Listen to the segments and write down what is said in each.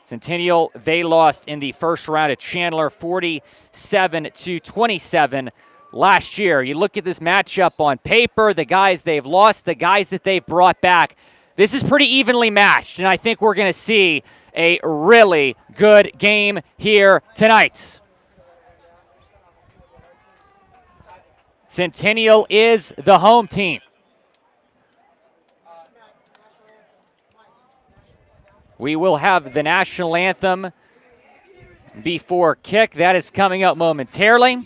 Centennial, they lost in the first round at Chandler 47-27 last year. You look at this matchup on paper, the guys they've lost, the guys that they've brought back. This is pretty evenly matched, and I think we're going to see a really good game here tonight. Centennial is the home team. We will have the national anthem before kick. That is coming up momentarily.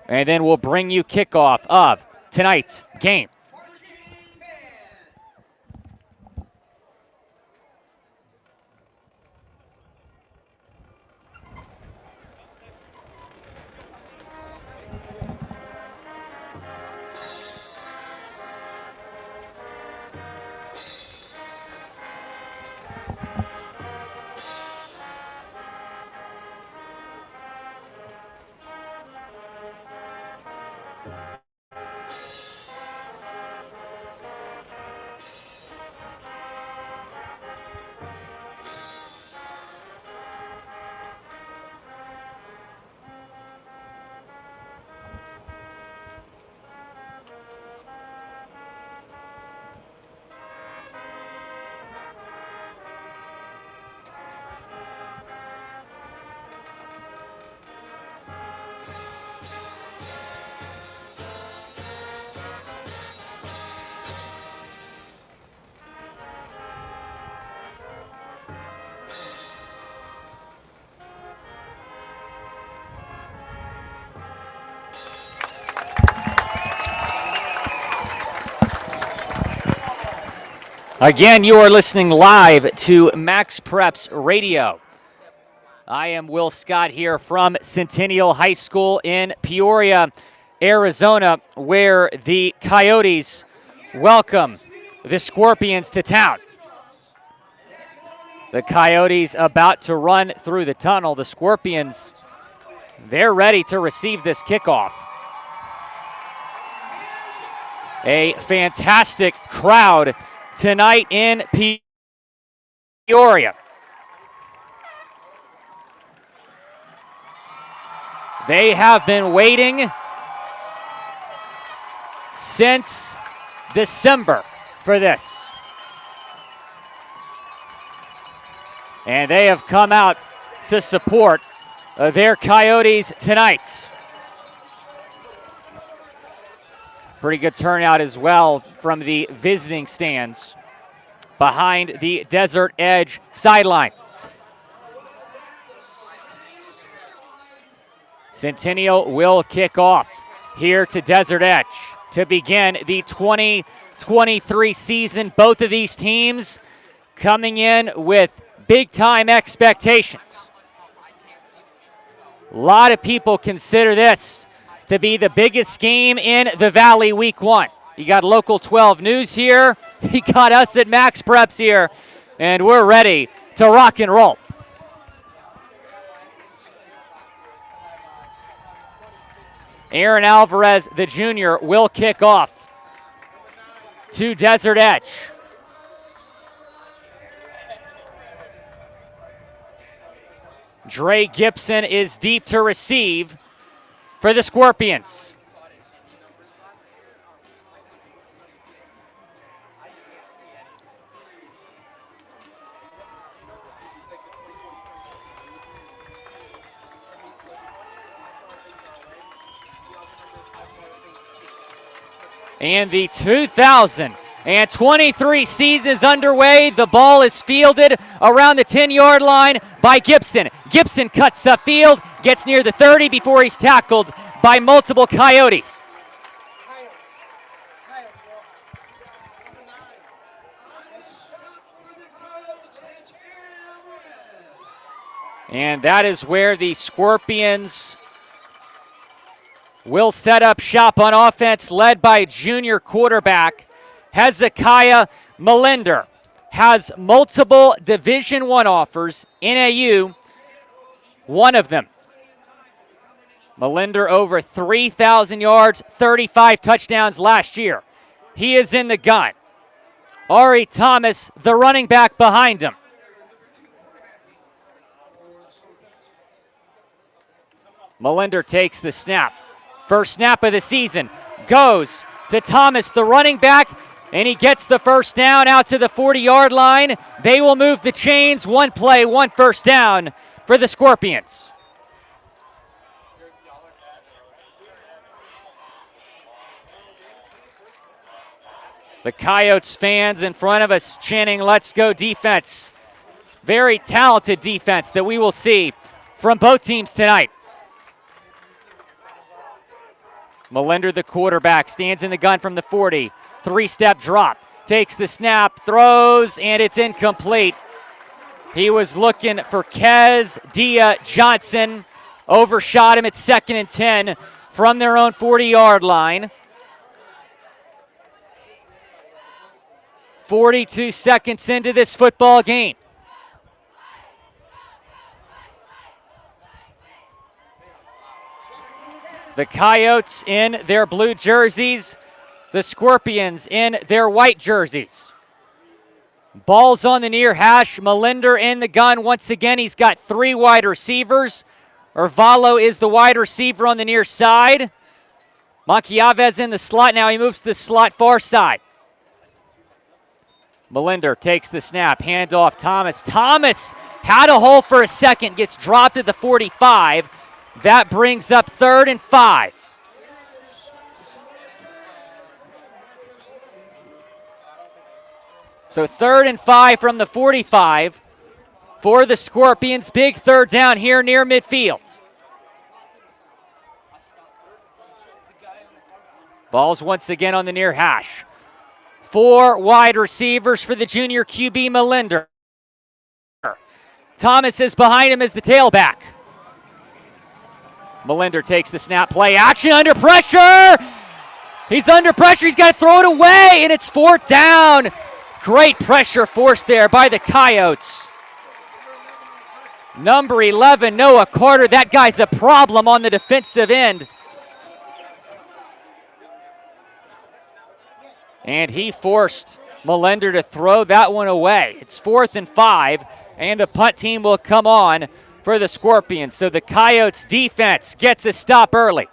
And then we'll bring you kickoff of tonight's game. Again, you are listening live to Max Preps Radio. I am Will Scott here from Centennial High School in Peoria, Arizona, where the Coyotes welcome the Scorpions to town. The Coyotes about to run through the tunnel. The Scorpions, they're ready to receive this kickoff. A fantastic crowd tonight in Peoria. They have been waiting since December for this. And they have come out to support their Coyotes tonight. Pretty good turnout as well from the visiting stands behind the Desert Edge sideline. Centennial will kick off here to Desert Edge to begin the 2023 season. Both of these teams coming in with big-time expectations. A lot of people consider this to be the biggest game in the Valley Week 1. You got Local 12 News here. You got us at Max Preps here, and we're ready to rock and roll. Aaron Alvarez, the junior, will kick off to Desert Edge. Dre Gibson is deep to receive for the Scorpions. And the 2023 season is underway. The ball is fielded around the 10-yard line by Gibson. Gibson cuts upfield, gets near the 30 before he's tackled by multiple Coyotes. And that is where the Scorpions will set up shop on offense, led by junior quarterback Hezekiah Melinder. Has multiple Division I offers, NAU, one of them. Melinder over 3,000 yards, 35 touchdowns last year. He is in the gun. Ari Thomas, the running back behind him. Melinder takes the snap. First snap of the season goes to Thomas, the running back, and he gets the first down out to the 40-yard line. They will move the chains. One play, one first down for the Scorpions. The Coyotes fans in front of us chanting, "Let's go defense." Very talented defense that we will see from both teams tonight. Melinder, the quarterback, stands in the gun from the 40. Three-step drop. Takes the snap, throws, and it's incomplete. He was looking for Kez Dia Johnson. Overshot him at 2nd and 10 from their own 40-yard line. 42 seconds into this football game. The Coyotes in their blue jerseys, the Scorpions in their white jerseys. Ball's on the near hash. Melinder in the gun. Once again, he's got 3 wide receivers. Ervalo is the wide receiver on the near side. Machiaves in the slot. Now he moves to the slot far side. Melinder takes the snap. Handoff Thomas. Thomas had a hole for a second. Gets dropped at the 45. That brings up 3rd and 5. So 3rd and 5 from the 45 for the Scorpions. Big third down here near midfield. Ball's once again on the near hash. 4 wide receivers for the junior QB Melinder. Thomas is behind him as the tailback. Melinder takes the snap, play action, under pressure. He's under pressure, he's got to throw it away, and it's 4th down. Great pressure forced there by the Coyotes. Number 11, Noah Carter, that guy's a problem on the defensive end. And he forced Melinder to throw that one away. It's 4th and 5, and the punt team will come on for the Scorpions. So the Coyotes defense gets a stop early.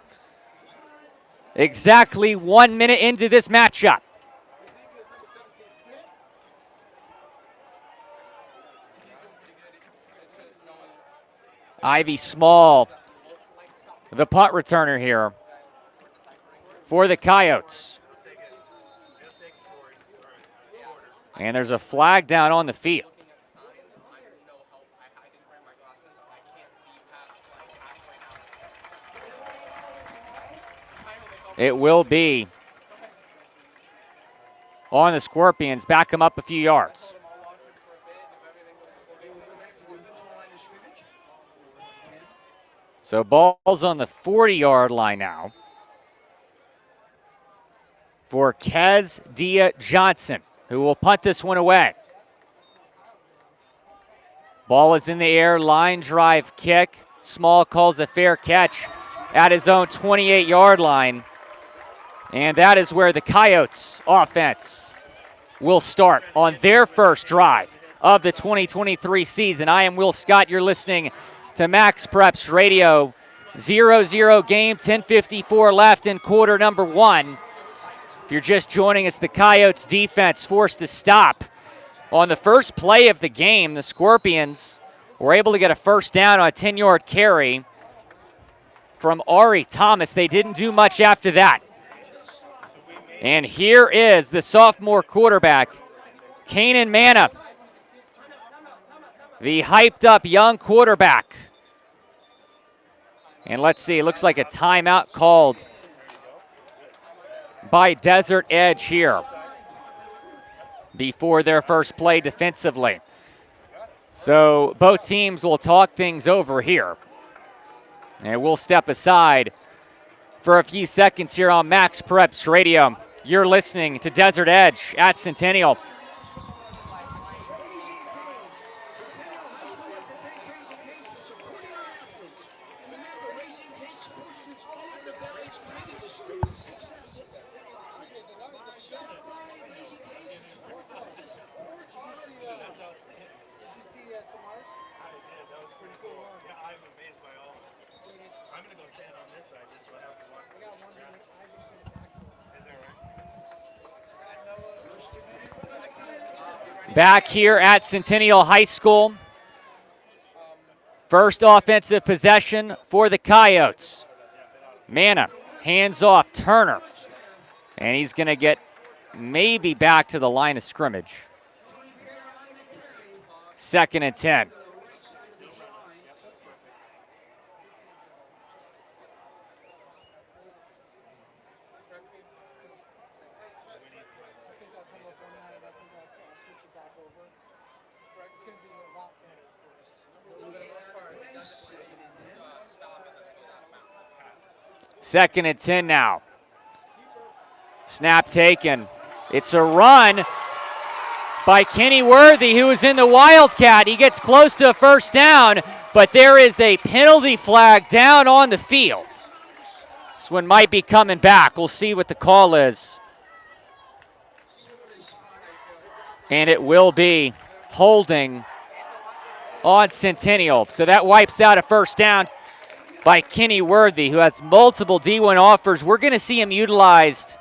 Exactly 1 minute into this matchup. Ivy Small, the punt returner here for the Coyotes. And there's a flag down on the field. It will be on the Scorpions. Back them up a few yards. So ball's on the 40-yard line now for Kez Dia Johnson, who will punt this one away. Ball is in the air, line drive kick. Small calls a fair catch at his own 28-yard line. And that is where the Coyotes offense will start on their first drive of the 2023 season. I am Will Scott. You're listening to Max Preps Radio. 0-0 game, 10:54 left in quarter number 1. If you're just joining us, the Coyotes defense forced to stop. On the first play of the game, the Scorpions were able to get a first down on a 10-yard carry from Ari Thomas. They didn't do much after that. And here is the sophomore quarterback, Kanan Manna, the hyped-up young quarterback. And let's see, it looks like a timeout called by Desert Edge here before their first play defensively. So both teams will talk things over here. And we'll step aside for a few seconds here on Max Preps Radio. You're listening to Desert Edge at Centennial. Back here at Centennial High School. First offensive possession for the Coyotes. Manna, hands off Turner. And he's going to get maybe back to the line of scrimmage. 2nd and 10. Second and 10 now. Snap taken. It's a run by Kenny Worthy, who is in the Wildcat. He gets close to a first down, but there is a penalty flag down on the field. This one might be coming back. We'll see what the call is. And it will be holding on Centennial. So that wipes out a first down by Kenny Worthy, who has multiple D1 offers. We're going to see him utilized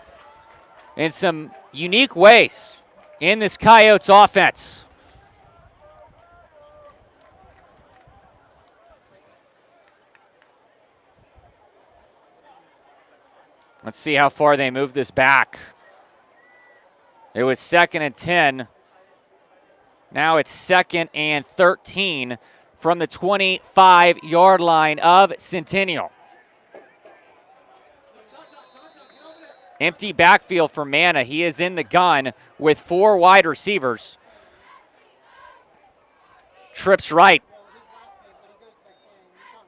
in some unique ways in this Coyotes offense. Let's see how far they move this back. It was 2nd and 10. Now it's 2nd and 13 from the 25-yard line of Centennial. Empty backfield for Manna. He is in the gun with 4 wide receivers. Trips right.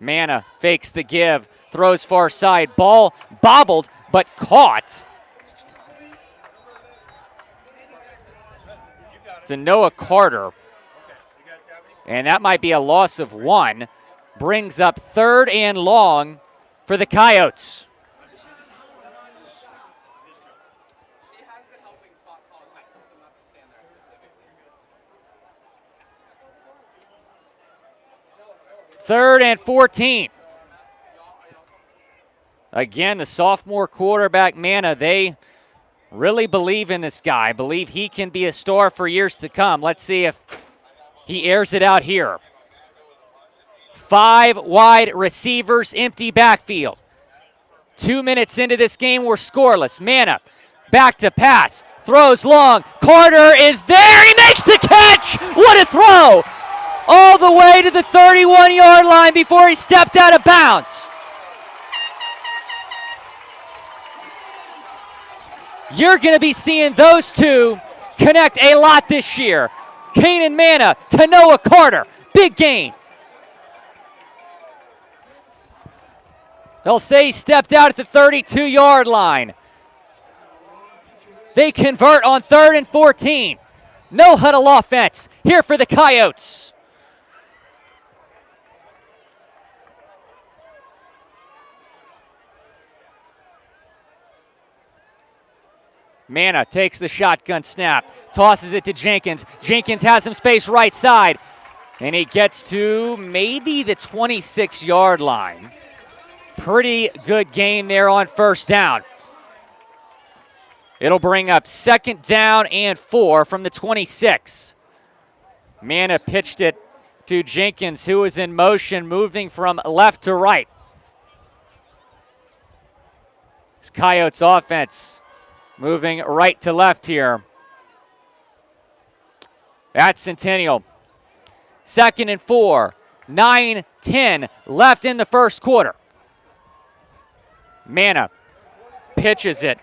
Manna fakes the give, throws far side. Ball bobbled, but caught. To Noah Carter. And that might be a loss of 1. Brings up 3rd and long for the Coyotes. Third and 14. Again, the sophomore quarterback, Manna, they really believe in this guy. Believe he can be a star for years to come. Let's see if he airs it out here. 5 wide receivers, empty backfield. 2 minutes into this game, we're scoreless. Manna, back to pass, throws long. Carter is there, he makes the catch! What a throw! All the way to the 31-yard line before he stepped out of bounds. You're going to be seeing those two connect a lot this year. Kanan Manna to Noah Carter. Big gain. They'll say he stepped out at the 32-yard line. They convert on 3rd and 14. No huddle offense here for the Coyotes. Manna takes the shotgun snap, tosses it to Jenkins. Jenkins has some space right side, and he gets to maybe the 26-yard line. Pretty good gain there on first down. It'll bring up 2nd down and 4 from the 26. Manna pitched it to Jenkins, who is in motion, moving from left to right. This Coyotes offense moving right to left here. At Centennial. 2nd and 4. 9-10 left in the first quarter. Manna pitches it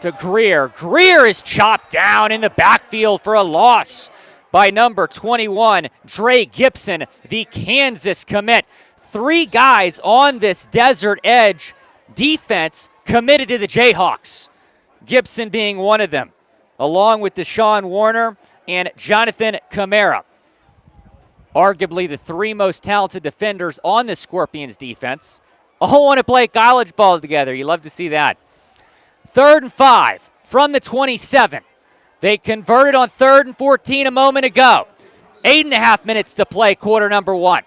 to Greer. Greer is chopped down in the backfield for a loss by number 21, Dre Gibson, the Kansas commit. 3 guys on this Desert Edge defense committed to the Jayhawks. Gibson being one of them, along with Deshaun Warner and Jonathan Camara. Arguably the 3 most talented defenders on the Scorpions defense. All want to play college ball together. You love to see that. 3rd and 5 from the 27. They converted on 3rd and 14 a moment ago. 8.5 minutes to play, quarter number 1.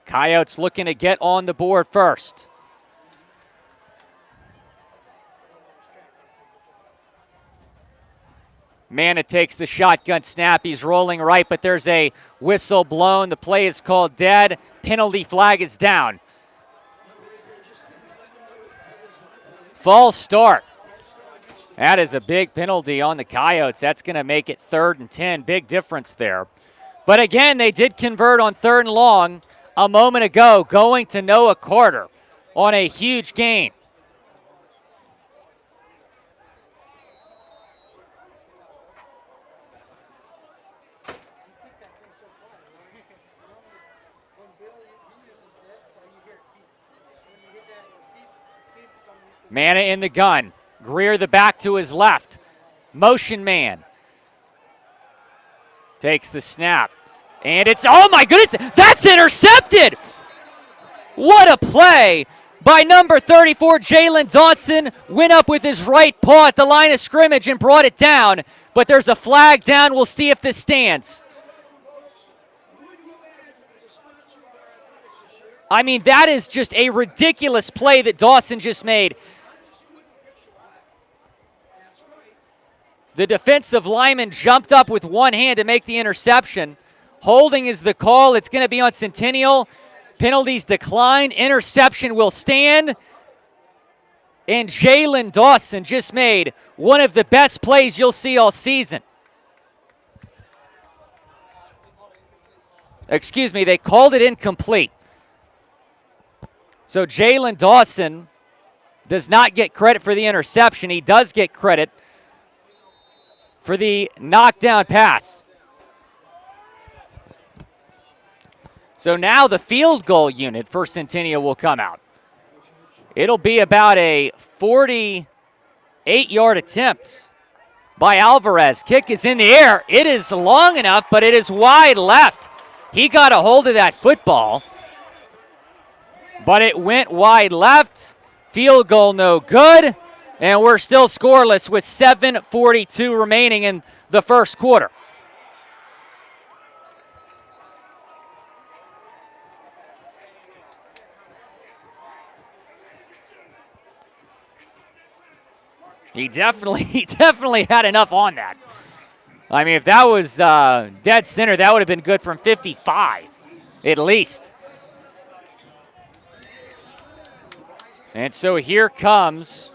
Coyotes looking to get on the board first. Mana takes the shotgun snap. He's rolling right, but there's a whistle blown. The play is called dead. Penalty flag is down. False start. That is a big penalty on the Coyotes. That's going to make it 3rd and 10. Big difference there. But again, they did convert on 3rd and long a moment ago, going to Noah Carter on a huge gain. Mana in the gun. Greer the back to his left. Motion man. Takes the snap. And it's, oh my goodness, that's intercepted! What a play by number 34, Jalen Dawson. Went up with his right paw at the line of scrimmage and brought it down. But there's a flag down. We'll see if this stands. I mean, that is just a ridiculous play that Dawson just made. The defensive lineman jumped up with one hand to make the interception. Holding is the call. It's going to be on Centennial. Penalties declined. Interception will stand. And Jalen Dawson just made one of the best plays you'll see all season. Excuse me, they called it incomplete. So Jalen Dawson does not get credit for the interception. He does get credit for the knockdown pass. So now the field goal unit for Centennial will come out. It'll be about a 48-yard attempt by Alvarez. Kick is in the air. It is long enough, but it is wide left. He got a hold of that football, but it went wide left. Field goal no good. And we're still scoreless with 7:42 remaining in the first quarter. He definitely had enough on that. I mean, if that was dead center, that would have been good from 55, at least. And so here comes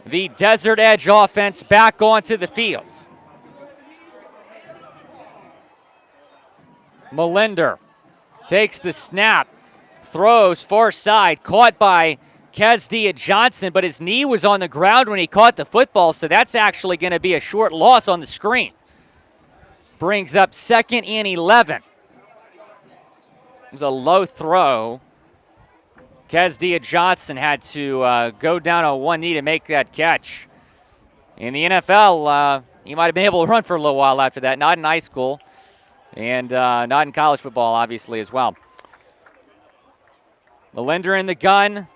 the Desert Edge offense back onto the field. Melinder takes the snap, throws far side, caught by Kezdia Johnson, but his knee was on the ground when he caught the football, so that's actually going to be a short loss on the screen. Brings up 2nd and 11. It was a low throw. Kezdia Johnson had to go down on one knee to make that catch. In the NFL, he might have been able to run for a little while after that. Not in high school, and not in college football, obviously, as well. Melinder in the gun.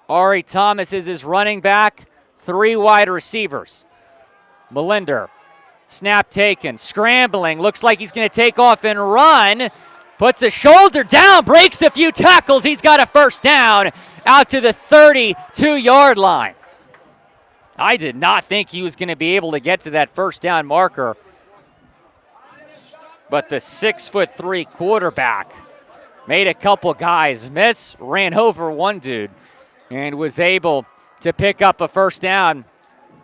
Ari Thomas is his running back. 3 wide receivers. Melinder, snap taken, scrambling. Looks like he's going to take off and run. Puts a shoulder down, breaks a few tackles. He's got a first down out to the 32-yard line. I did not think he was going to be able to get to that first down marker. But the 6'3" quarterback made a couple guys miss, ran over one dude, and was able to pick up a first down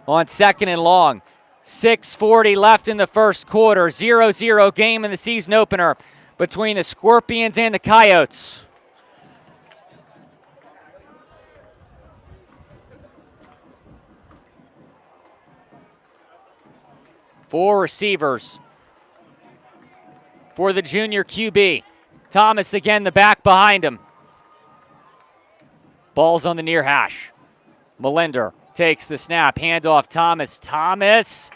on 2nd and long. 6:40 left in the first quarter. 0-0 game in the season opener between the Scorpions and the Coyotes. Four receivers for the junior QB. Thomas again, the back behind him. Ball's on the near hash. Melinder takes the snap. Handoff Thomas. Thomas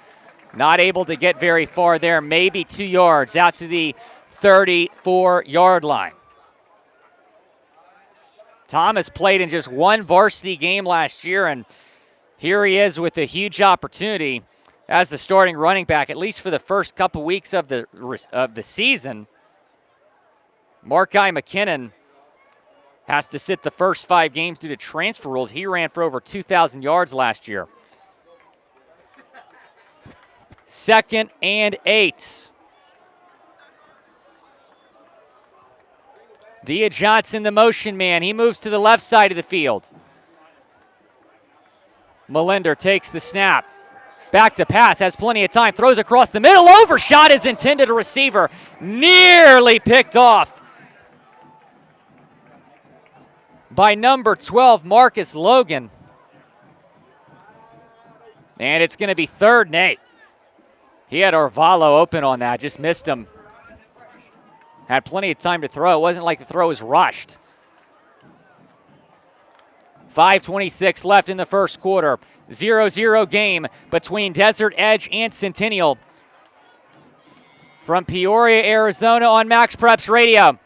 not able to get very far there. Maybe 2 yards out to the 34-yard line. Thomas played in just one varsity game last year, and here he is with a huge opportunity as the starting running back, at least for the first couple weeks of the season. Markai McKinnon has to sit the first 5 games due to transfer rules. He ran for over 2,000 yards last year. 2nd and 8. Dia Johnson, the motion man. He moves to the left side of the field. Melinder takes the snap. Back to pass, has plenty of time, throws across the middle, overshot his intended receiver, nearly picked off by number 12, Marcus Logan. And it's going to be 3rd and 8. He had Arvalo open on that, just missed him. Had plenty of time to throw. It wasn't like the throw was rushed. 5:26 left in the first quarter. 0-0 game between Desert Edge and Centennial. From Peoria, Arizona on Max Preps Radio.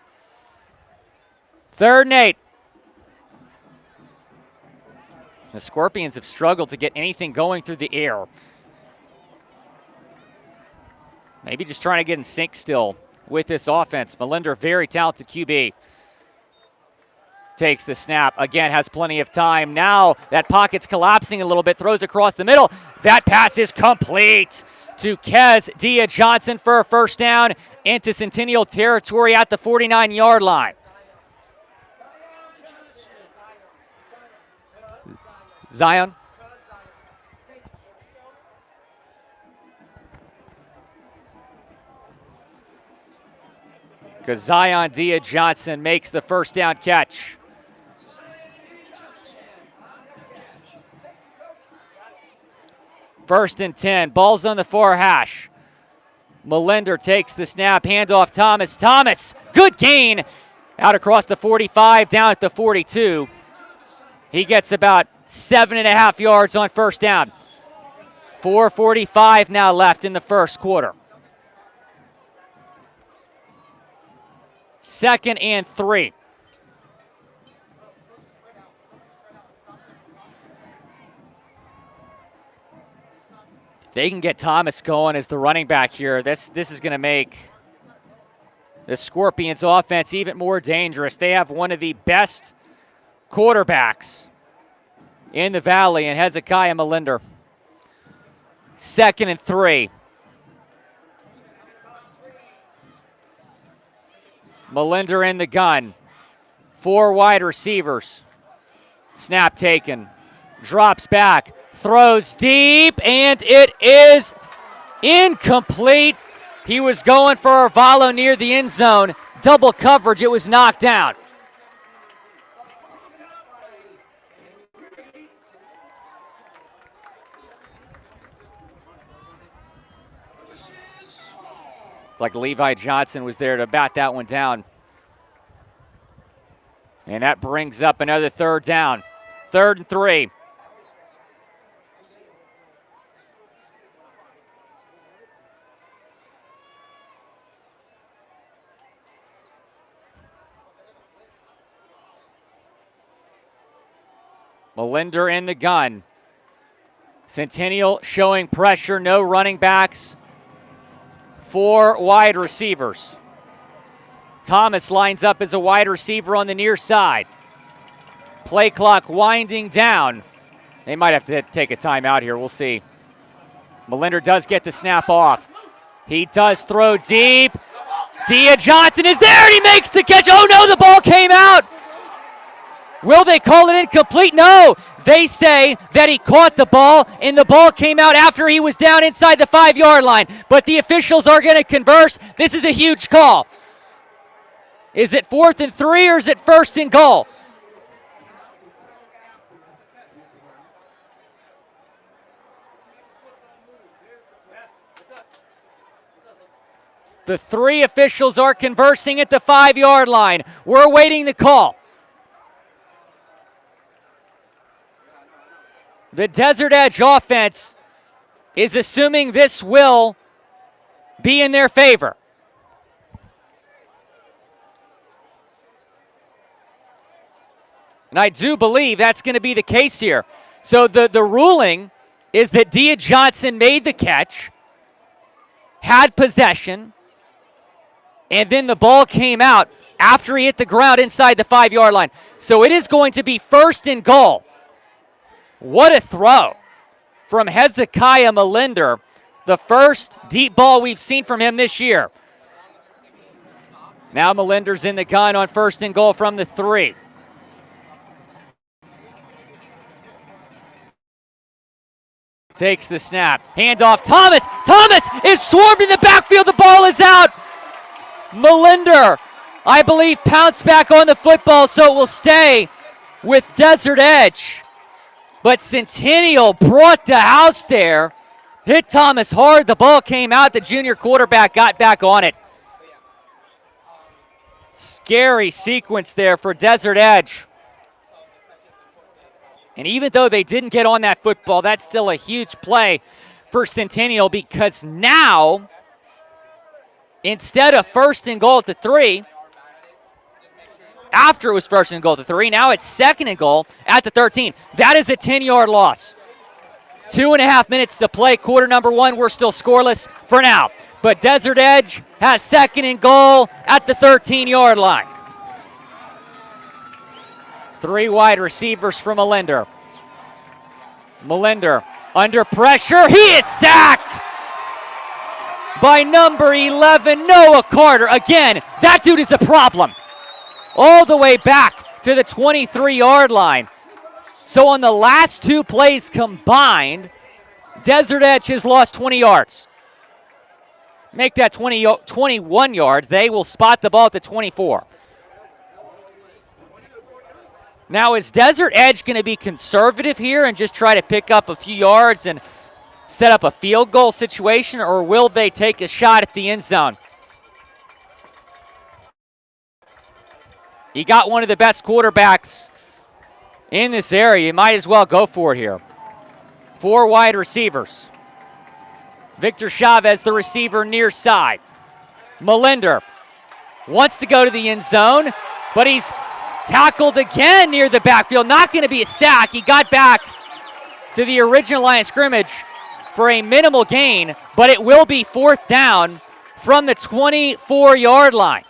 3rd and 8. The Scorpions have struggled to get anything going through the air. Maybe just trying to get in sync still with this offense. Melinder, very talented QB. Takes the snap, again has plenty of time. Now that pocket's collapsing a little bit, throws across the middle. That pass is complete to Kez Dia Johnson for a first down into Centennial territory at the 49-yard line. Zion. Because Zion Dia Johnson makes the first down catch. First and 10, ball's on the far hash. Melinder takes the snap, handoff Thomas. Thomas, good gain. Out across the 45, down at the 42. He gets about 7.5 yards on first down. 4:45 now left in the first quarter. 2nd and 3. They can get Thomas going as the running back here. This is going to make the Scorpions offense even more dangerous. They have one of the best quarterbacks in the Valley in Hezekiah Melinder. 2nd and 3. Melinder in the gun. 4 wide receivers. Snap taken. Drops back. Throws deep, and it is incomplete. He was going for Arvalo near the end zone. Double coverage, it was knocked down. Like Levi Johnson was there to bat that one down. And that brings up another 3rd down. 3rd and 3. Melinder in the gun. Centennial showing pressure, no running backs. 4 wide receivers. Thomas lines up as a wide receiver on the near side. Play clock winding down. They might have to take a timeout here. We'll see. Melinder does get the snap off. He does throw deep. Dia Johnson is there and he makes the catch. Oh no, the ball came out. Will they call it incomplete? No. They say that he caught the ball and the ball came out after he was down inside the 5-yard line. But the officials are going to converse. This is a huge call. Is it 4th and 3 or is it 1st and goal? The 3 officials are conversing at the 5-yard line. We're awaiting the call. The Desert Edge offense is assuming this will be in their favor. And I do believe that's going to be the case here. So the ruling is that Dia Johnson made the catch, had possession, and then the ball came out after he hit the ground inside the 5-yard line. So it is going to be 1st and goal. What a throw from Hezekiah Melinder The first deep ball we've seen from him this year. Now Melinder's in the gun on 1st and goal from the 3. Takes the snap. Handoff. Thomas. Thomas is swarmed in the backfield. The ball is out. Melinder, I believe, pounced back on the football, so it will stay with Desert Edge. But Centennial brought the house there. Hit Thomas hard. The ball came out. The junior quarterback got back on it. Scary sequence there for Desert Edge. And even though they didn't get on that football, that's still a huge play for Centennial, because now, instead of 1st and goal at the 3, after it was 1st and goal at the 3, now it's 2nd and goal at the 13. That is a 10-yard loss. 2.5 minutes to play, quarter number 1. We're still scoreless for now. But Desert Edge has 2nd and goal at the 13-yard line. 3 wide receivers from Melinder. Melinder under pressure. He is sacked by number 11, Noah Carter. Again, that dude is a problem. All the way back to the 23-yard line. So on the last 2 plays combined, Desert Edge has lost 20 yards. Make that 21 yards. They will spot the ball at the 24. Now, is Desert Edge going to be conservative here and just try to pick up a few yards and set up a field goal situation, or will they take a shot at the end zone? You got one of the best quarterbacks in this area. You might as well go for it here. 4 wide receivers. Victor Chavez, the receiver, near side. Melinder wants to go to the end zone, but he's tackled again near the backfield. Not going to be a sack. He got back to the original line of scrimmage for a minimal gain, but it will be 4th down from the 24-yard line.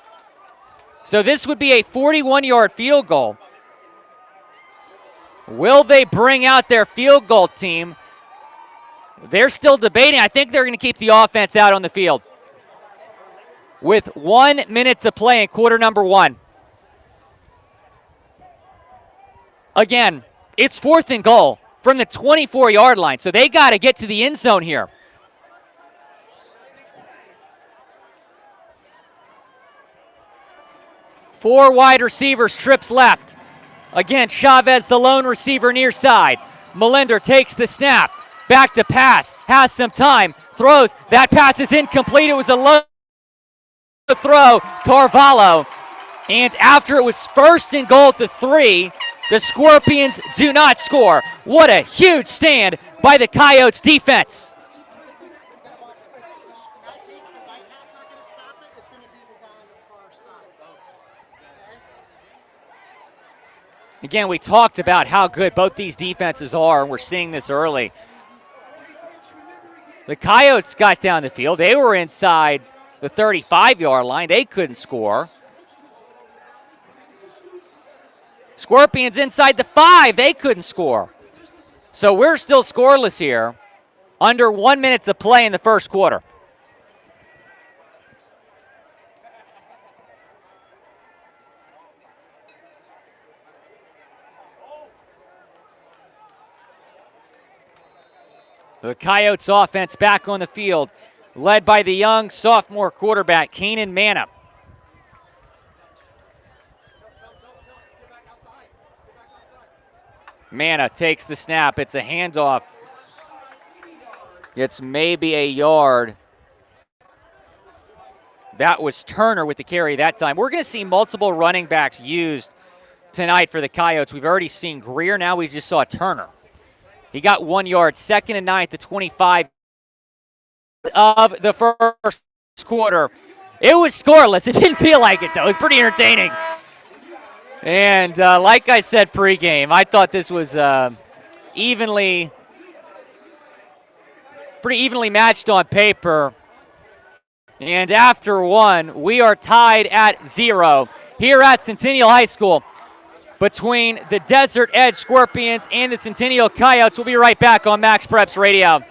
So this would be a 41-yard field goal. Will they bring out their field goal team? They're still debating. I think they're going to keep the offense out on the field. With 1 minute to play in quarter number 1. Again, it's 4th and goal from the 24-yard line, so they got to get to the end zone here. Four wide receivers, trips left. Again, Chavez, the lone receiver near side. Melinder takes the snap. Back to pass. Has some time. Throws. That pass is incomplete. It was a low throw. Tarvallo. And after it was 1st and goal at the 3, the Scorpions do not score. What a huge stand by the Coyotes defense. Again, we talked about how good both these defenses are, and we're seeing this early. The Coyotes got down the field. They were inside the 35-yard line. They couldn't score. Scorpions inside the 5. They couldn't score. So we're still scoreless here. Under 1 minute to play in the first quarter. The Coyotes offense back on the field, led by the young sophomore quarterback, Keenan Manna. Manna takes the snap. It's a handoff. It's maybe a yard. That was Turner with the carry that time. We're going to see multiple running backs used tonight for the Coyotes. We've already seen Greer. Now we just saw Turner. He got 1 yard, 2nd and 9 at the 25 of the first quarter. It was scoreless. It didn't feel like it, though. It was pretty entertaining. And like I said pregame, I thought this was pretty evenly matched on paper. And after one, we are tied at 0 here at Centennial High School between the Desert Edge Scorpions and the Centennial Coyotes. We'll be right back on Max Preps Radio.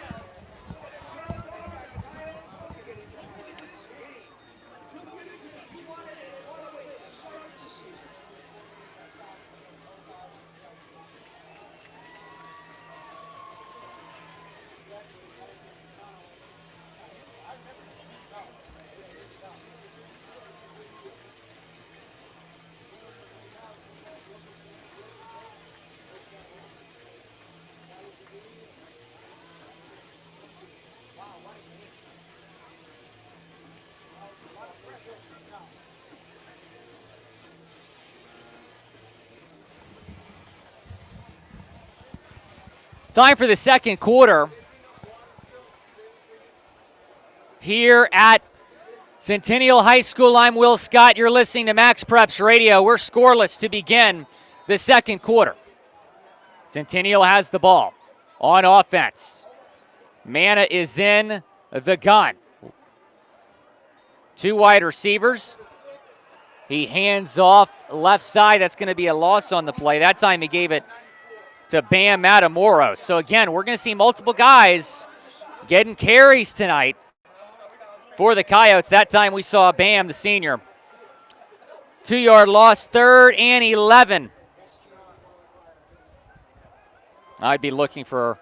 Time for the second quarter here at Centennial High School. I'm Will Scott. You're listening to Max Preps Radio. We're scoreless to begin the second quarter. Centennial has the ball on offense. Mana is in the gun. Two wide receivers. He hands off left side. That's going to be a loss on the play. That time he gave it to Bam Matamoros. So again, we're going to see multiple guys getting carries tonight for the Coyotes. That time we saw Bam, the senior. 2-yard loss, 3rd and 11. I'd be looking for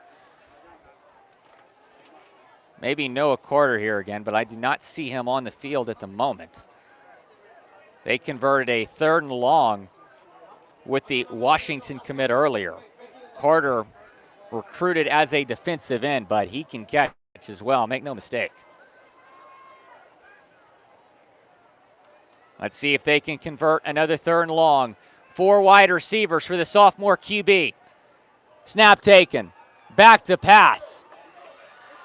maybe Noah Carter here again, but I do not see him on the field at the moment. They converted a 3rd and long with the Washington commit earlier. Carter recruited as a defensive end, but he can catch as well, make no mistake. Let's see if they can convert another 3rd and long. 4 wide receivers for the sophomore QB. Snap taken, back to pass.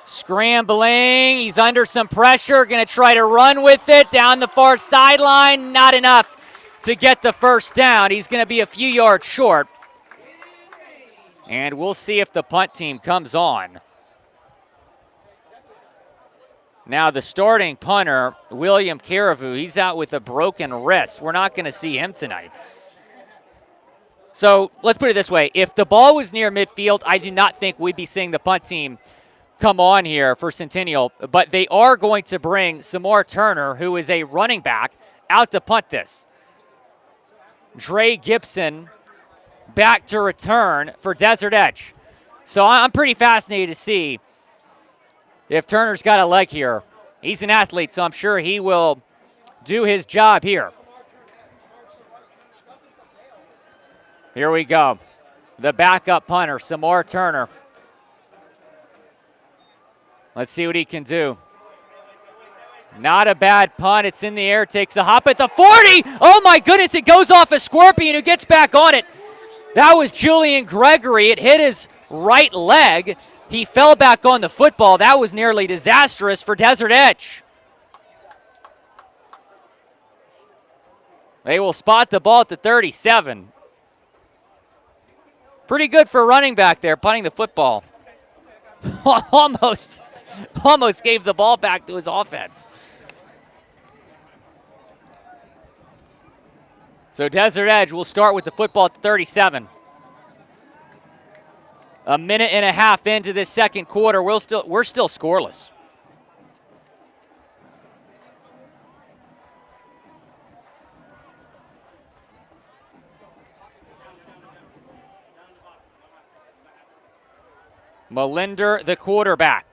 Scrambling, he's under some pressure, going to try to run with it down the far sideline. Not enough to get the first down. He's going to be a few yards short. And we'll see if the punt team comes on. Now the starting punter, William Caravu, he's out with a broken wrist. We're not going to see him tonight. So let's put it this way. If the ball was near midfield, I do not think we'd be seeing the punt team come on here for Centennial. But they are going to bring Samar Turner, who is a running back, out to punt this. Dre Gibson back to return for Desert Edge. So I'm pretty fascinated to see if Turner's got a leg here. He's an athlete, so I'm sure he will do his job here. Here we go. The backup punter, Samar Turner. Let's see what he can do. Not a bad punt. It's in the air. Takes a hop at the 40. Oh, my goodness. It goes off a Scorpion who gets back on it. That was Julian Gregory. It hit his right leg. He fell back on the football. That was nearly disastrous for Desert Edge. They will spot the ball at the 37. Pretty good for a running back there, punting the football. almost gave the ball back to his offense. So Desert Edge will start with the football at the 37. A minute and a half into this second quarter, we're still scoreless. Melinder, the quarterback.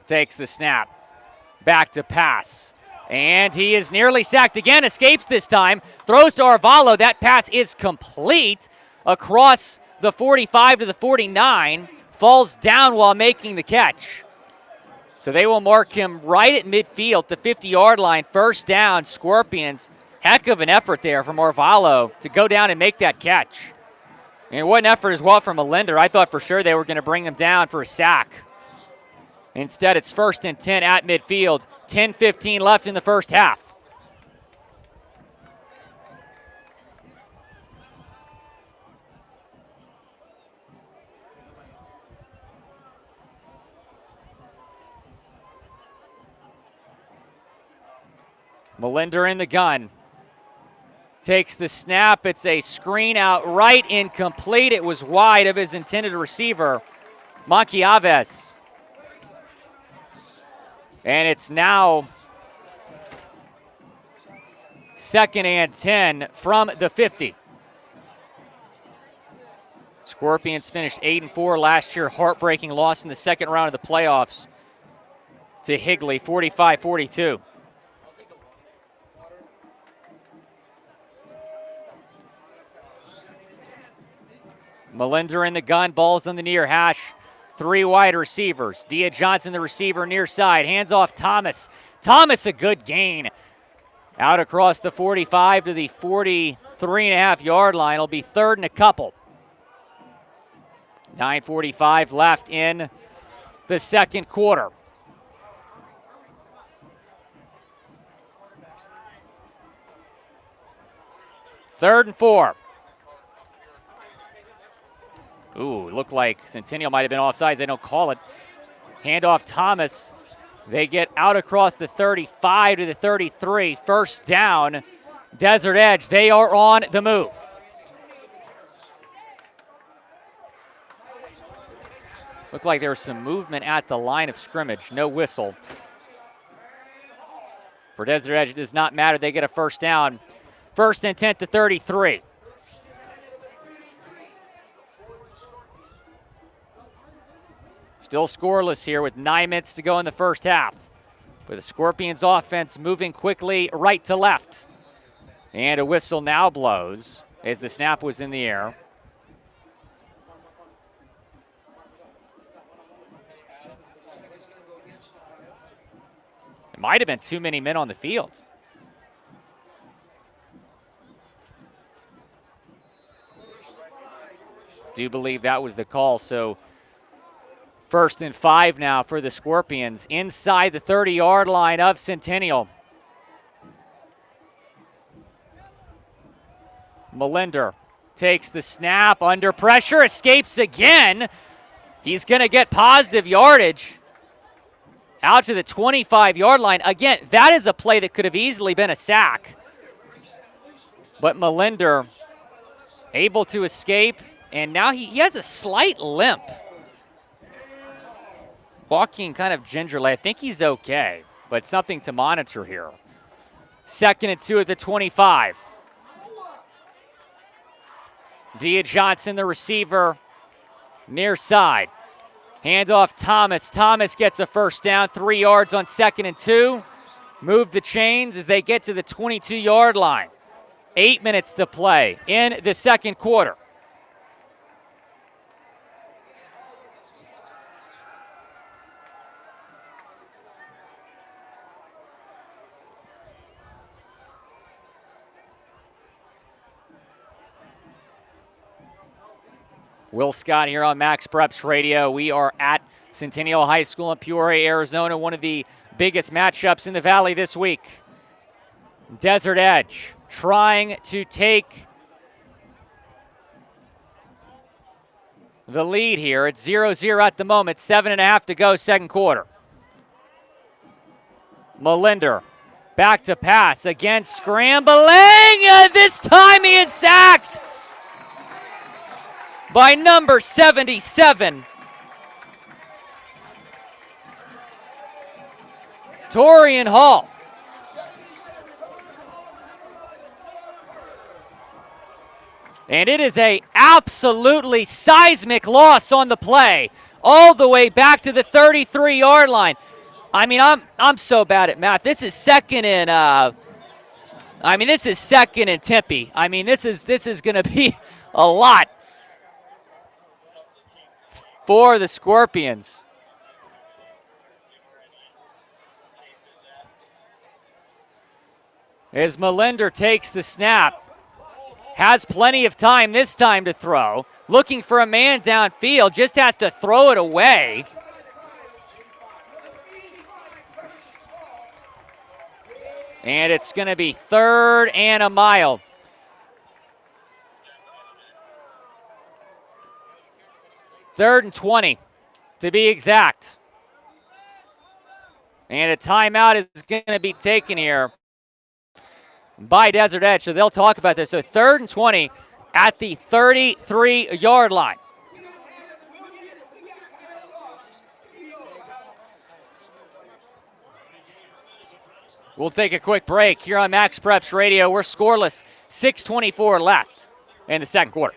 Takes the snap. Back to pass. And he is nearly sacked again. Escapes this time. Throws to Arvalo. That pass is complete across the 45 to the 49. Falls down while making the catch. So they will mark him right at midfield, the 50-yard line. First down, Scorpions. Heck of an effort there from Arvalo to go down and make that catch. And what an effort as well from Melinder. I thought for sure they were going to bring him down for a sack. Instead, it's 1st and 10 at midfield. 10:15 left in the first half. Melinder in the gun. Takes the snap. It's a screen out right, incomplete. It was wide of his intended receiver, Monchiaves. And it's now 2nd and 10 from the 50. Scorpions finished 8-4 last year. Heartbreaking loss in the second round of the playoffs to Higley, 45-42. Melinder in the gun, ball's on the near hash. 3 wide receivers. Dia Johnson, the receiver, near side. Hands off Thomas. Thomas, a good gain Out across the 45 to the 43.5-yard line. It'll be third and a couple. 9:45 left in the second quarter. Third and 4. Ooh, looked like Centennial might have been offsides. They don't call it. Handoff Thomas. They get out across the 35 to the 33. First down, Desert Edge. They are on the move. Looked like there was some movement at the line of scrimmage. No whistle. For Desert Edge, it does not matter. They get a first down. First and 10 to 33. Still scoreless here with 9 minutes to go in the first half. With the Scorpions offense moving quickly right to left. And a whistle now blows as the snap was in the air. It might have been too many men on the field. Do believe that was the call, so first and 5 now for the Scorpions inside the 30-yard line of Centennial. Melinder takes the snap under pressure, escapes again. He's going to get positive yardage out to the 25-yard line. Again, that is a play that could have easily been a sack. But Melinder able to escape, and now he has a slight limp. Walking kind of gingerly. I think he's okay, but something to monitor here. Second and 2 at the 25. Dia Johnson, the receiver, near side. Handoff Thomas. Thomas gets a first down, 3 yards on second and 2. Move the chains as they get to the 22-yard line. 8 minutes to play in the second quarter. Will Scott here on Max Preps Radio. We are at Centennial High School in Peoria, Arizona, one of the biggest matchups in the Valley this week. Desert Edge trying to take the lead here. It's 0-0 at the moment, 7.5 to go, second quarter. Melinder back to pass, again scrambling. This time he is sacked by number 77. Torian Hall. And it is a absolutely seismic loss on the play, all the way back to the 33-yard line. I mean, I'm so bad at math. This is second and Tempe. I mean, this is going to be a lot for the Scorpions. As Melinder takes the snap, has plenty of time this time to throw, looking for a man downfield, just has to throw it away. And it's going to be third and a mile. Third and 20, to be exact. And a timeout is going to be taken here by Desert Edge, so they'll talk about this. So third and 20 at the 33-yard line. We'll take a quick break here on Max Preps Radio. We're scoreless, 6:24 left in the second quarter.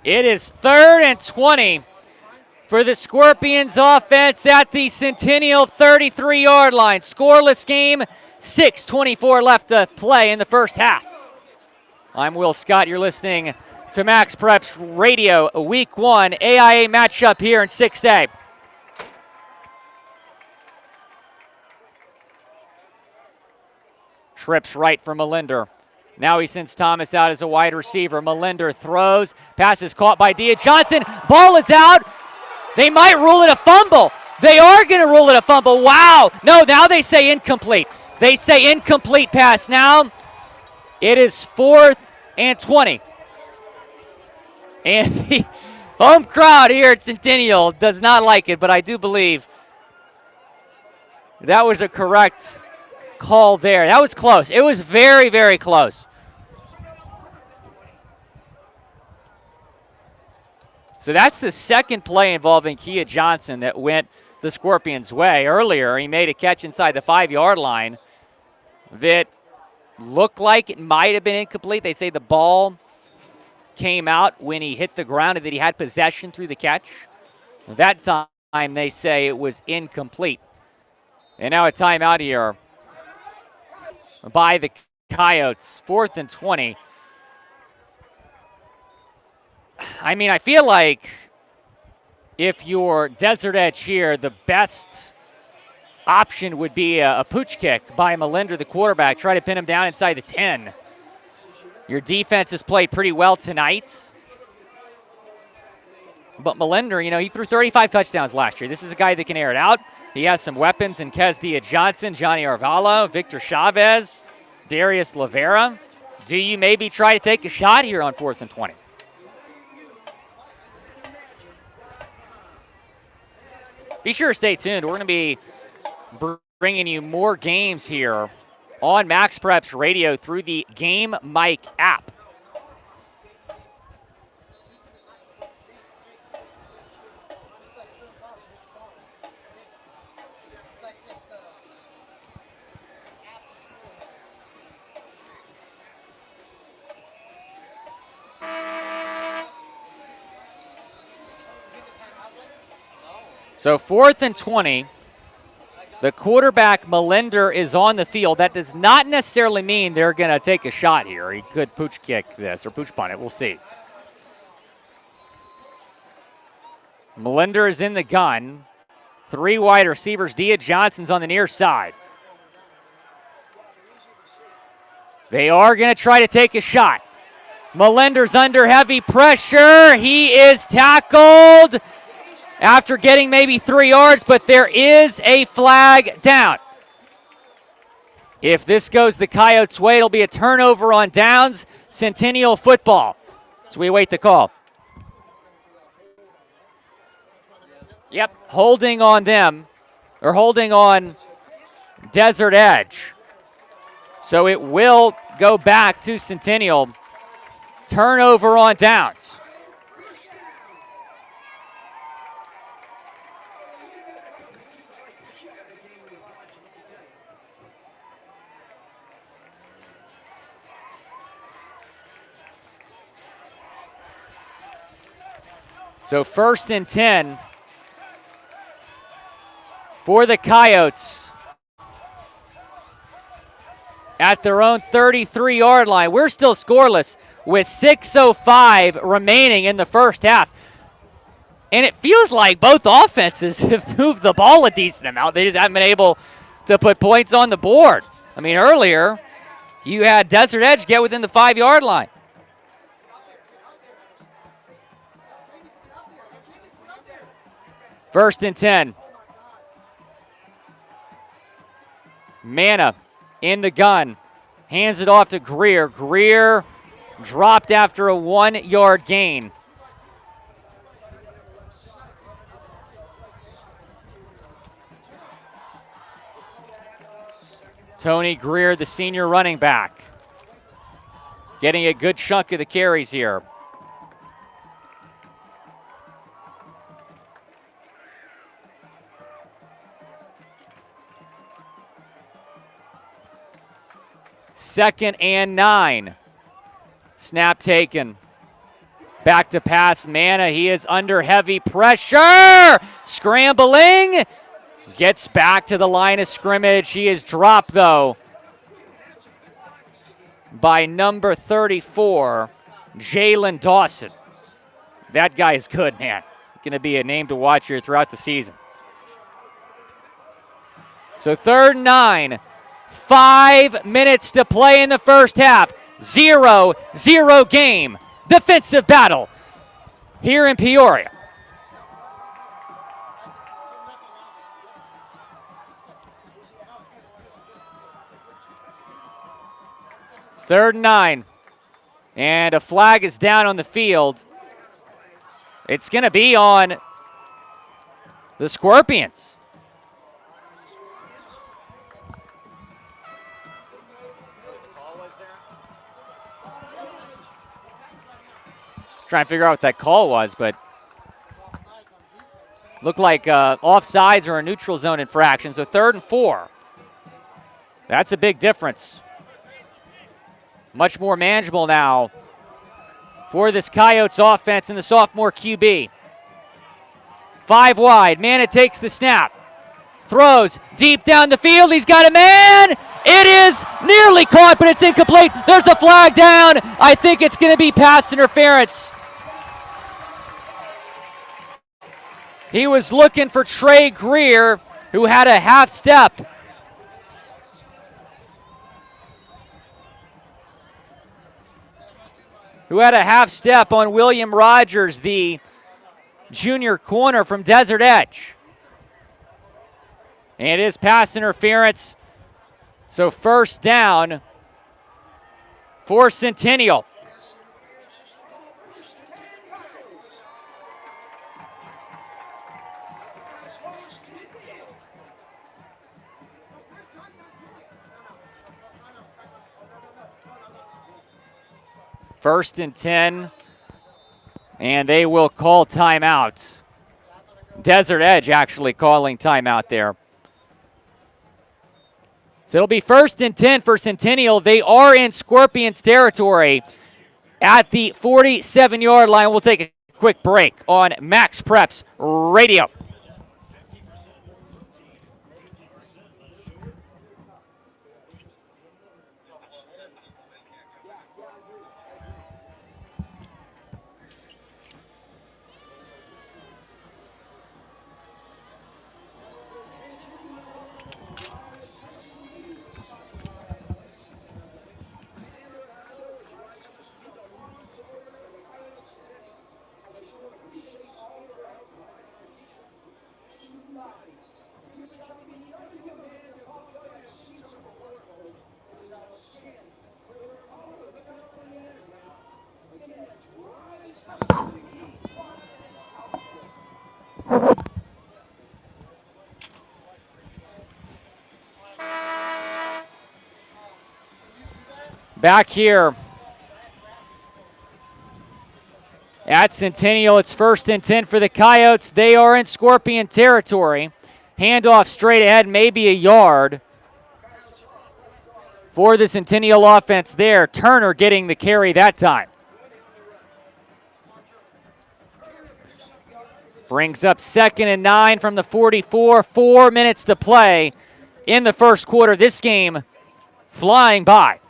It is 3rd and 20 for the Scorpions offense at the Centennial 33-yard line. Scoreless game, 6:24 left to play in the first half. I'm Will Scott. You're listening to Max Preps Radio, Week 1 AIA matchup here in 6A. Trips right for Melinder. Now he sends Thomas out as a wide receiver. Melinder throws. Pass is caught by Dia Johnson. Ball is out. They might rule it a fumble. They are going to rule it a fumble. Wow. No, now they say incomplete. They say incomplete pass. Now it is 4th and 20. And the home crowd here at Centennial does not like it, but I do believe that was a correct call there. That was close. It was very, very close. So that's the second play involving Kia Johnson that went the Scorpions' way. Earlier, he made a catch inside the 5-yard line that looked like it might have been incomplete. They say the ball came out when he hit the ground and that he had possession through the catch. That time, they say it was incomplete. And now a timeout here by the Coyotes, 4th and 20. I mean, I feel like if you're Desert Edge here, the best option would be a pooch kick by Melinder, the quarterback. Try to pin him down inside the 10. Your defense has played pretty well tonight. But Melinder, he threw 35 touchdowns last year. This is a guy that can air it out. He has some weapons in Kez Dia Johnson, Johnny Arvalo, Victor Chavez, Darius Lavera. Do you maybe try to take a shot here on 4th and 20? Be sure to stay tuned. We're going to be bringing you more games here on Max Preps Radio through the Game Mic app. So 4th and 20. The quarterback, Melinder, is on the field. That does not necessarily mean they're going to take a shot here. He could pooch kick this or pooch punt it. We'll see. Melinder is in the gun. 3 wide receivers. Dia Johnson's on the near side. They are going to try to take a shot. Melinder's under heavy pressure. He is tackled after getting maybe 3 yards, but there is a flag down. If this goes the Coyotes' way, it'll be a turnover on downs. Centennial football. So we await the call. Yep, holding on them, or holding on Desert Edge. So it will go back to Centennial. Turnover on downs. So 1st and 10 for the Coyotes at their own 33-yard line. We're still scoreless with 6:05 remaining in the first half. And it feels like both offenses have moved the ball a decent amount. They just haven't been able to put points on the board. I mean, earlier you had Desert Edge get within the 5-yard line. First and 10. Manna in the gun. Hands it off to Greer. Greer dropped after a 1-yard gain. Tony Greer, the senior running back, getting a good chunk of the carries here. Second and 9. Snap taken. Back to pass, Mana. He is under heavy pressure. Scrambling. Gets back to the line of scrimmage. He is dropped, though, by number 34, Jalen Dawson. That guy is good, man. Going to be a name to watch here throughout the season. So 3rd and 9. 5 minutes to play in the first half. 0-0 game. Defensive battle here in Peoria. Third and 9. And a flag is down on the field. It's going to be on the Scorpions. Trying to figure out what that call was, but looked like offsides or a neutral zone infraction. So 3rd and 4. That's a big difference. Much more manageable now for this Coyotes offense and the sophomore QB. 5 wide. Mana takes the snap. Throws deep down the field. He's got a man. It is nearly caught, but it's incomplete. There's a flag down. I think it's going to be pass interference. He was looking for Trey Greer, who had a half step. On William Rogers, the junior corner from Desert Edge. And it is pass interference. So 1st down for Centennial. First and 10, and they will call timeout. Desert Edge actually calling timeout there. So it'll be 1st and 10 for Centennial. They are in Scorpions territory at the 47-yard line. We'll take a quick break on Max Preps Radio. Back here at Centennial, it's 1st and 10 for the Coyotes. They are in Scorpion territory. Handoff straight ahead, maybe a yard for the Centennial offense there. Turner getting the carry that time. Brings up 2nd and 9 from the 44. 4 minutes to play in the first quarter. This game flying by.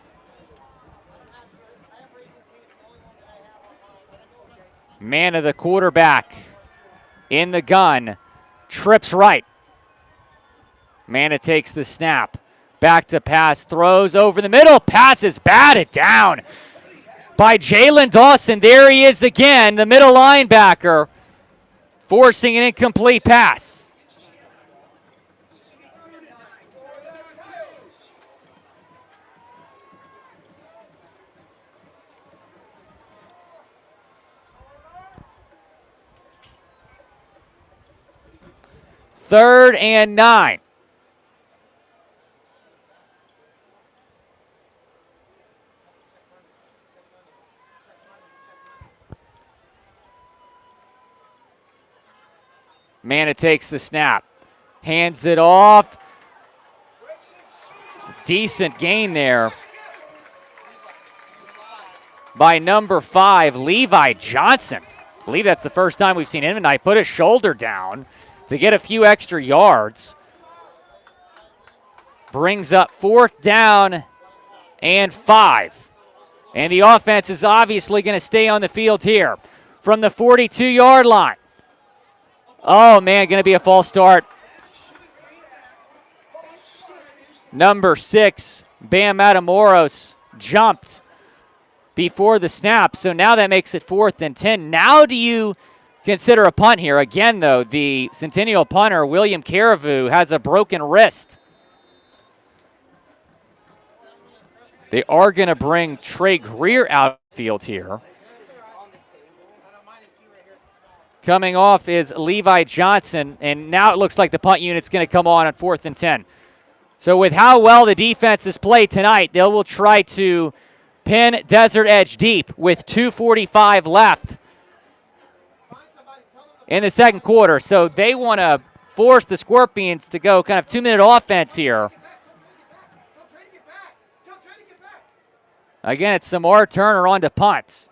Mana, the quarterback, in the gun, trips right. Mana takes the snap. Back to pass, throws over the middle, passes, batted down by Jalen Dawson. There he is again, the middle linebacker, forcing an incomplete pass. Third and 9. Mana takes the snap, hands it off. Decent gain there by number 5, Levi Johnson. I believe that's the first time we've seen him tonight put his shoulder down to get a few extra yards. Brings up 4th down and 5. And the offense is obviously going to stay on the field here from the 42-yard line. Oh, man, going to be a false start. Number 6, Bam Matamoros, jumped before the snap. So now that makes it 4th and 10. Now do you consider a punt here? Again, though, the Centennial punter, William Caribou, has a broken wrist. They are going to bring Trey Greer outfield here. Coming off is Levi Johnson, and now it looks like the punt unit's going to come on 4th and 10. So with how well the defense has played tonight, they will try to pin Desert Edge deep with 2:45 left in the second quarter. So they want to force the Scorpions to go kind of 2-minute offense here. Again, it's Samar Turner on to punt.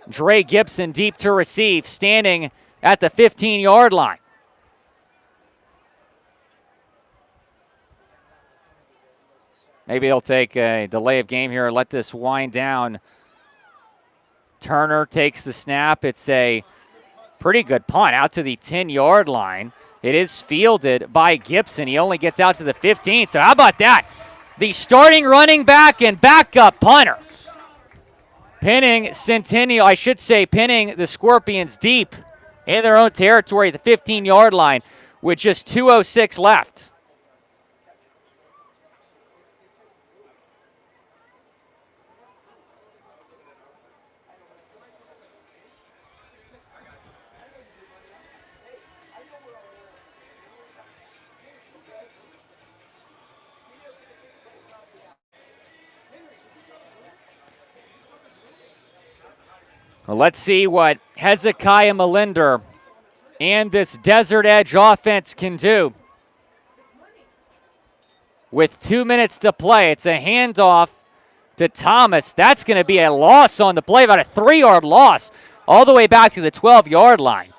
Dre Gibson deep to receive, standing at the 15-yard line. Maybe they'll take a delay of game here and let this wind down. Turner takes the snap. It's a pretty good punt out to the 10-yard line. It is fielded by Gibson. He only gets out to the 15. So how about that? The starting running back and backup punter. Pinning Centennial, I should say, pinning the Scorpions deep in their own territory at the 15-yard line with just 2:06 left. Well, let's see what Hezekiah Melinder and this Desert Edge offense can do. With 2 minutes to play, it's a handoff to Thomas. That's going to be a loss on the play, about a 3-yard loss, all the way back to the 12-yard line.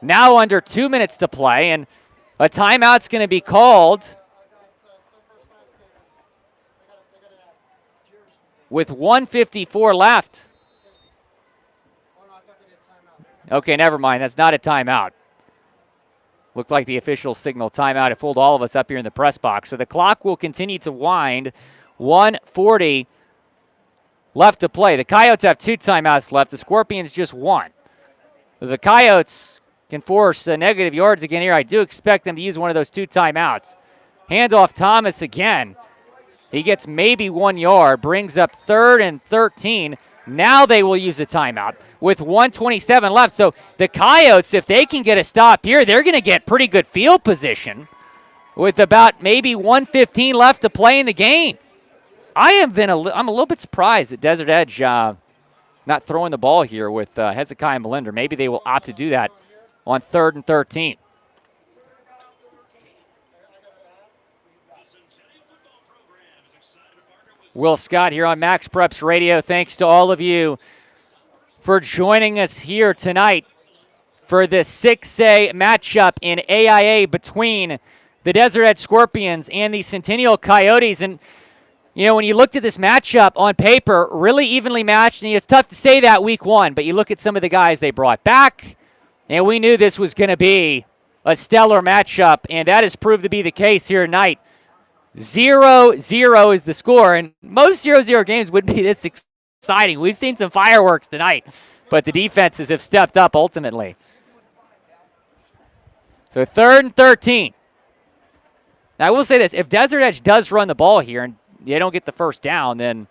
Now under 2 minutes to play, and a timeout's going to be called with 1:54 left. Okay, never mind. That's not a timeout. Looked like the official signal timeout. It fooled all of us up here in the press box. So the clock will continue to wind. 1:40 left to play. The Coyotes have 2 timeouts left. The Scorpions just 1. The Coyotes can force negative yards again here. I do expect them to use one of those 2 timeouts. Handoff Thomas again. He gets maybe 1 yard. Brings up 3rd and 13. Now they will use a timeout with 1:27 left. So the Coyotes, if they can get a stop here, they're going to get pretty good field position with about maybe 1:15 left to play in the game. I'm a little bit surprised that Desert Edge not throwing the ball here with Hezekiah Melinder. Maybe they will opt to do that on 3rd and 13. Will Scott here on Max Preps Radio. Thanks to all of you for joining us here tonight for the 6A matchup in AIA between the Desert Edge Scorpions and the Centennial Coyotes. And, you know, when you looked at this matchup on paper, really evenly matched, and it's tough to say that week 1, but you look at some of the guys they brought back, and we knew this was going to be a stellar matchup, and that has proved to be the case here tonight. 0-0 is the score, and most 0-0 games wouldn't be this exciting. We've seen some fireworks tonight, but the defenses have stepped up ultimately. So 3rd and 13. Now, I will say this. If Desert Edge does run the ball here and they don't get the first down, then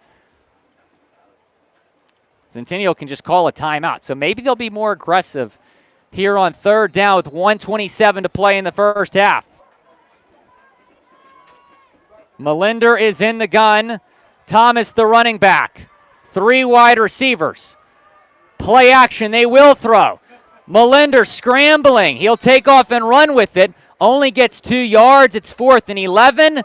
Centennial can just call a timeout. So maybe they'll be more aggressive here on 3rd down with 1:27 to play in the first half. Melinder is in the gun. Thomas, the running back. 3 wide receivers. Play action, they will throw. Melinder scrambling. He'll take off and run with it. Only gets 2 yards. It's 4th and 11.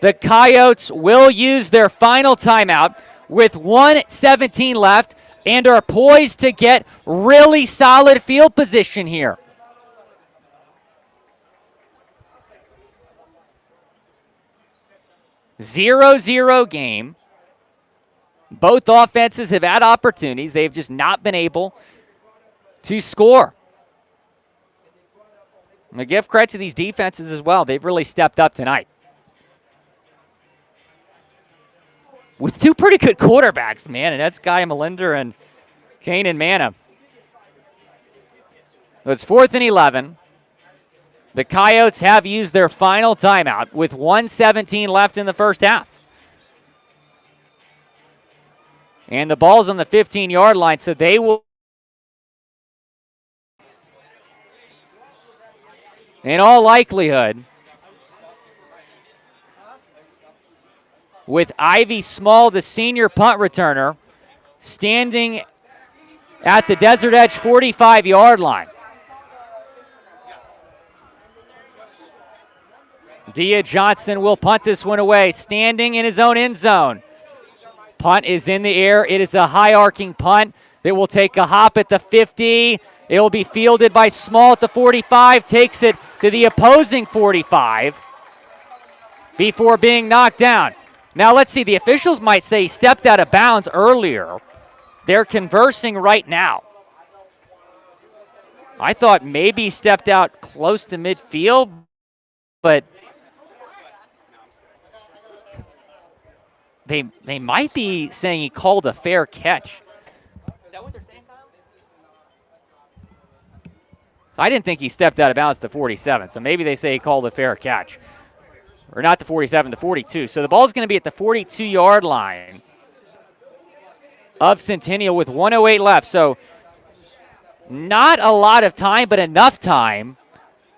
The Coyotes will use their final timeout with 1:17 left and are poised to get really solid field position here. Zero-zero game. Both offenses have had opportunities. They've just not been able to score. I give credit to these defenses as well. They've really stepped up tonight. With two pretty good quarterbacks, man, and that's Guy Melinder and Kanan Manna. It's 4th and 11. The Coyotes have used their final timeout with 1:17 left in the first half. And the ball's on the 15-yard line, so they will. In all likelihood, with Ivy Small, the senior punt returner, standing at the Desert Edge 45-yard line. Dia Johnson will punt this one away, standing in his own end zone. Punt is in the air. It is a high-arcing punt that will take a hop at the 50. It will be fielded by Small at the 45, takes it to the opposing 45 before being knocked down. Now let's see, the officials might say he stepped out of bounds earlier. They're conversing right now. I thought maybe he stepped out close to midfield, but they might be saying he called a fair catch. Is that what they're saying, Kyle? I didn't think he stepped out of bounds at the 47, so maybe they say he called a fair catch. Or not the 47, the 42. So the ball's going to be at the 42-yard line of Centennial with 1:08 left. So not a lot of time, but enough time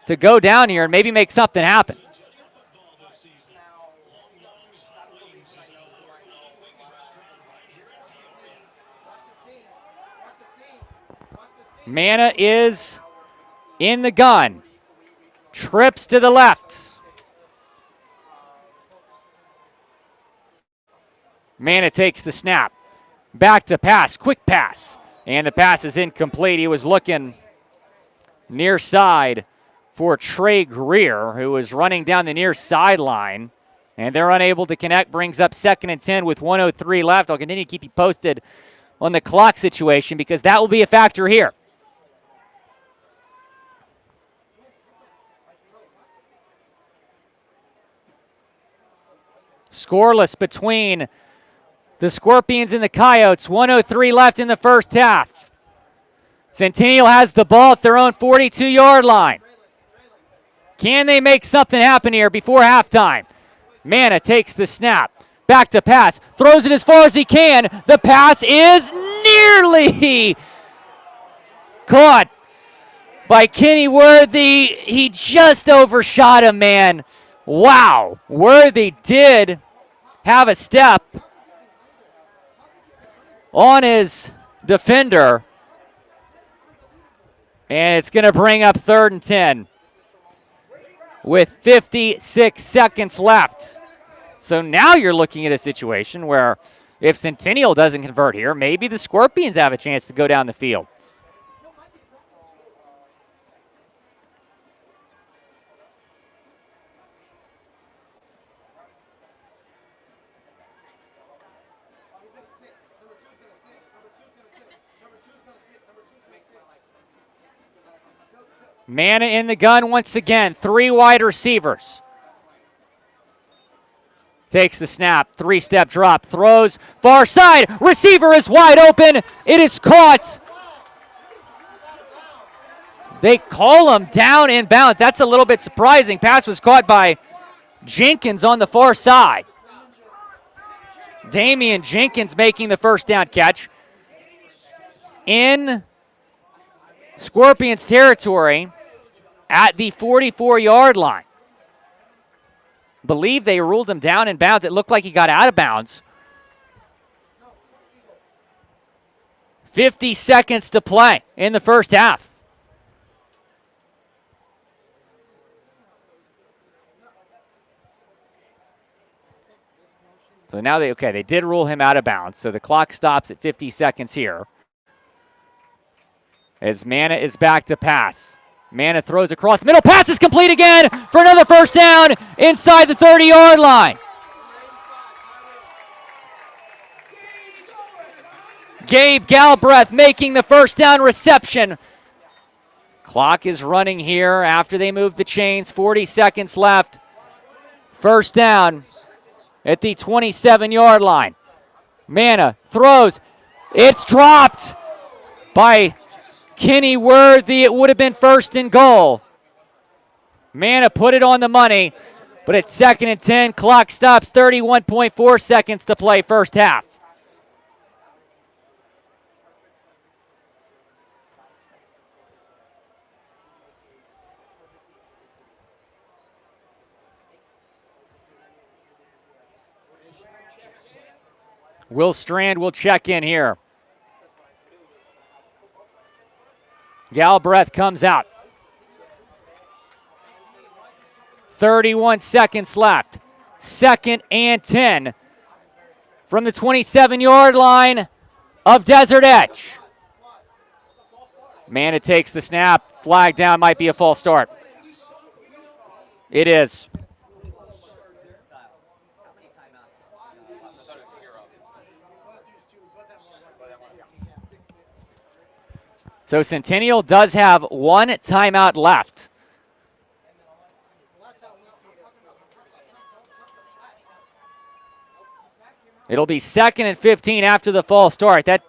to go down here and maybe make something happen. Manna is in the gun. Trips to the left. Manna takes the snap. Back to pass. Quick pass. And the pass is incomplete. He was looking near side for Trey Greer, who was running down the near sideline. And they're unable to connect. Brings up 2nd and 10 with 1:03 left. I'll continue to keep you posted on the clock situation because that will be a factor here. Scoreless between the Scorpions and the Coyotes. 1:03 left in the first half. Centennial has the ball at their own 42-yard line. Can they make something happen here before halftime? Manna takes the snap. Back to pass. Throws it as far as he can. The pass is nearly caught by Kenny Worthy. He just overshot him, man. Wow. Worthy did have a step on his defender. And it's going to bring up 3rd and 10 with 56 seconds left. So now you're looking at a situation where if Centennial doesn't convert here, maybe the Scorpions have a chance to go down the field. Manna in the gun once again. 3 wide receivers. Takes the snap. 3-step drop. Throws far side. Receiver is wide open. It is caught. They call him down in bounds. That's a little bit surprising. Pass was caught by Jenkins on the far side. Damian Jenkins making the first down catch. In Scorpions territory at the 44-yard line. Believe they ruled him down in bounds. It looked like he got out of bounds. 50 seconds to play in the first half. So now they did rule him out of bounds. So the clock stops at 50 seconds here. As Mana is back to pass. Mana throws across. Middle pass is complete again for another first down inside the 30-yard line. Gabe Galbraith making the first down reception. Clock is running here after they move the chains. 40 seconds left. First down at the 27-yard line. Mana throws. It's dropped by Kenny Worthy. It would have been first and goal. Mana put it on the money, but at 2nd and 10, clock stops, 31.4 seconds to play first half. Will Strand will check in here. Galbraith comes out. 31 seconds left. 2nd and 10 from the 27-yard line of Desert Edge. Mana takes the snap. Flag down, might be a false start. It is. So Centennial does have one timeout left. It'll be 2nd and 15 after the false start. That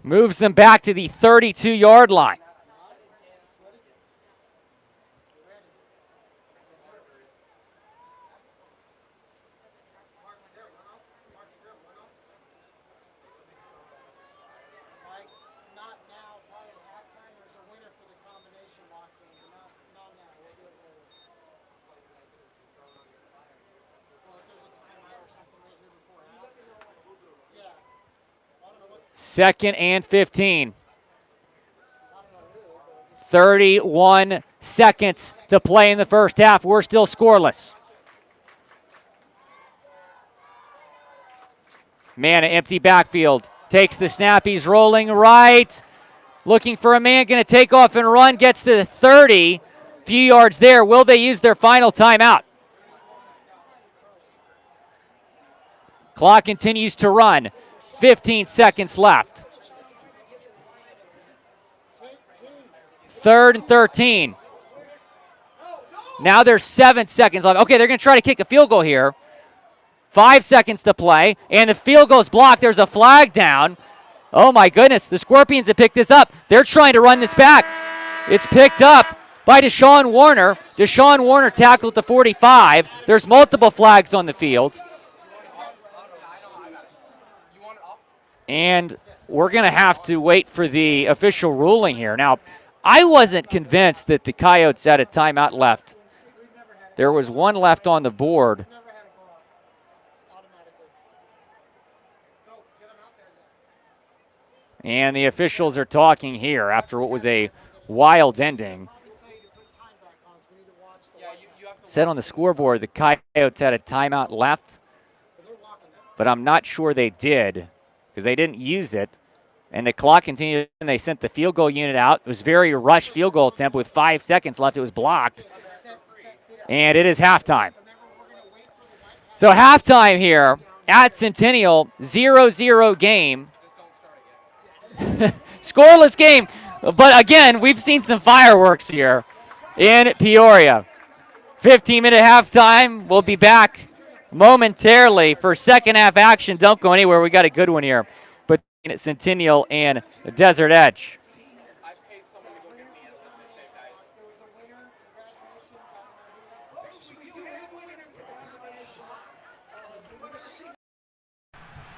moves them back to the 32-yard line. Second and 15. 31 seconds to play in the first half. We're still scoreless. Mana empty backfield. Takes the snap. He's rolling right. Looking for a man. Going to take off and run. Gets to the 30. Few yards there. Will they use their final timeout? Clock continues to run. 15 seconds left. 3rd and 13. Now there's 7 seconds left. Okay, they're going to try to kick a field goal here. 5 seconds to play, and the field goal's blocked. There's a flag down. Oh my goodness, the Scorpions have picked this up. They're trying to run this back. It's picked up by Deshaun Warner. Deshaun Warner tackled at the 45. There's multiple flags on the field. And we're going to have to wait for the official ruling here. Now, I wasn't convinced that the Coyotes had a timeout left. There was one left on the board. And the officials are talking here after what was a wild ending. Said on the scoreboard the Coyotes had a timeout left, but I'm not sure they did because they didn't use it. And the clock continued, and they sent the field goal unit out. It was a very rushed field goal attempt with 5 seconds left. It was blocked. And it is halftime. So halftime here at Centennial, 0-0 game. Scoreless game. But again, we've seen some fireworks here in Peoria. 15-minute halftime. We'll be back momentarily for second half action. Don't go anywhere. We got a good one here. But at Centennial and Desert Edge.